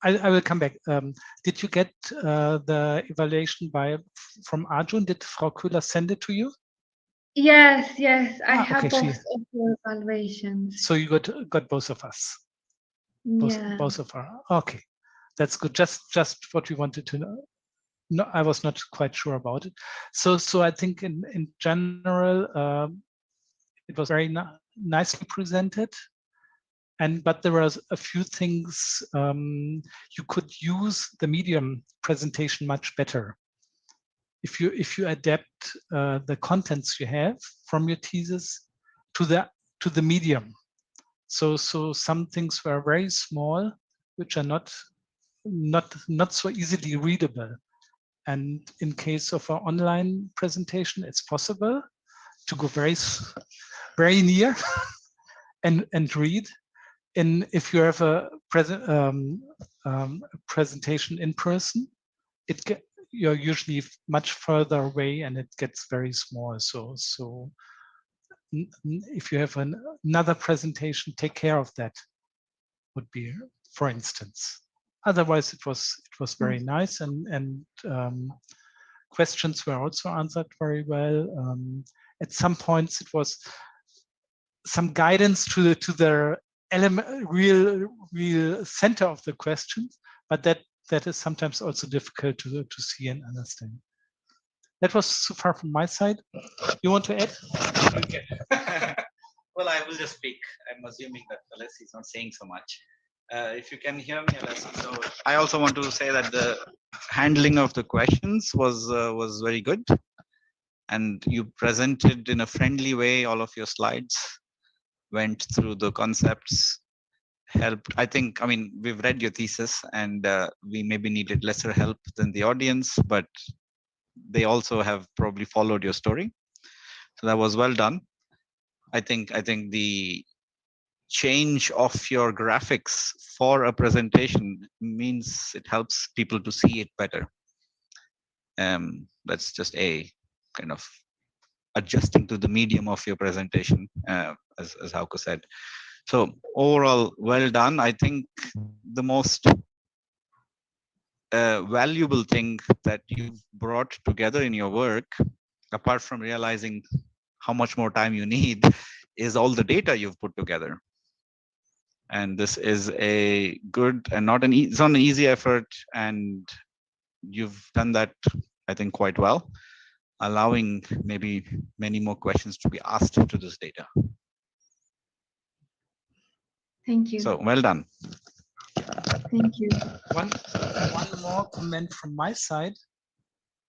I will come back. Did you get the evaluation from Arjun? Did Frau Köhler send it to you? Yes, yes. I have okay, both of the evaluations. So you got both of us. Yeah. Both of her. Okay, that's good. Just what we wanted to know. No, I was not quite sure about it. So I think in general, it was very nicely presented. But there was a few things you could use the medium presentation much better. If you adapt the contents you have from your thesis to the medium. So some things were very small, which are not so easily readable. And in case of an online presentation, it's possible to go very near and read. And if you have a presentation in person, you're usually much further away and it gets very small. So if you have another presentation, take care of that. Would be, for instance. Otherwise, it was very nice and questions were also answered very well. At some points, it was some guidance to the element, real center of the question, but that is sometimes also difficult to see and understand. That was so far from my side. You want to add? Okay. Well, I will just speak. I'm assuming that Alessi is not saying so much. If you can hear me, Alessi. So I also want to say that the handling of the questions was very good, and you presented in a friendly way. All of your slides went through the concepts, helped. I think, I mean, we've read your thesis, and we maybe needed lesser help than the audience, but they also have probably followed your story. So that was well done. I think the change of your graphics for a presentation means it helps people to see it better. That's just a kind of adjusting to the medium of your presentation, as Hauke said. So overall, well done. I think the most valuable thing that you've brought together in your work, apart from realizing how much more time you need, is all the data you've put together. And this is a good and it's not an easy effort, and you've done that, I think, quite well, allowing maybe many more questions to be asked to this data. Thank you. So well done. Thank you. One more comment from my side.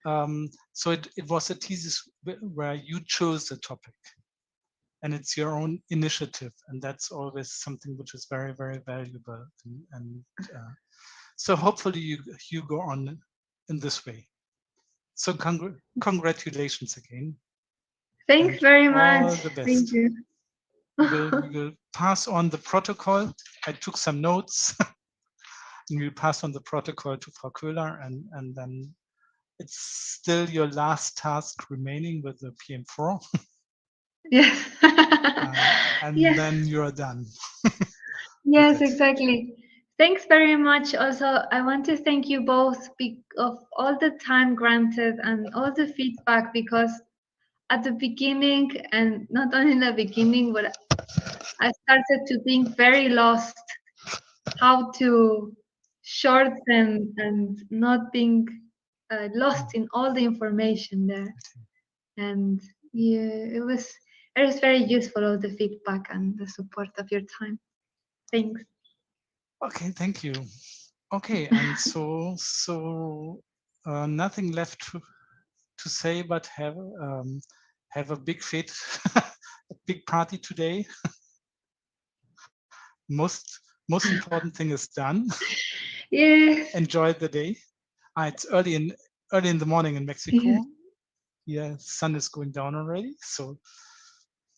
So it was a thesis where you chose the topic, and it's your own initiative, and that's always something which is very, very valuable. And so hopefully you go on in this way. So congratulations again. Thanks very All much. the best. Thank you. We will pass on the protocol. I took some notes. And we'll pass on the protocol to Frau Köhler, and then it's still your last task remaining with the PM4. Yes. And Yes. then you're done. Yes, exactly. Thanks very much. Also, I want to thank you both of all the time granted and all the feedback, because at the beginning, and not only in the beginning, but I started to being very lost how to shorten and not being lost in all the information there. And yeah, it was very useful, all the feedback and the support of your time. Thanks. Okay, thank you. Okay, and so nothing left to say, but have a big fit, a big party today. Most important thing is done. Yes. Enjoy the day. It's early in the morning in Mexico. Yes. Yeah, sun is going down already. So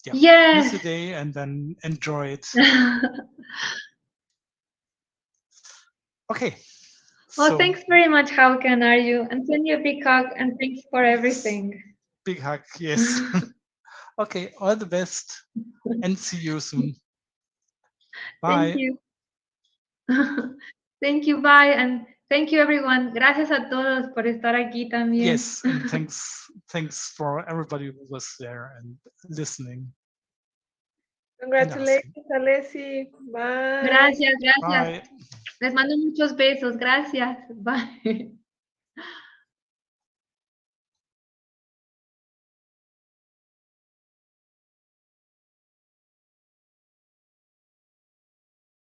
yeah, Yes. use the day and then enjoy it. Okay. Well, So thanks very much, how can are you? And send you a big hug and thanks for everything. big hug, yes. Okay, all the best and see you soon. Bye. Thank you. Thank you, bye, and thank you everyone. Gracias a todos por estar aquí también. Yes, and thanks for everybody who was there and listening. Congratulations, Alessi. Bye. Gracias, gracias. Bye. Les mando muchos besos. Gracias. Bye.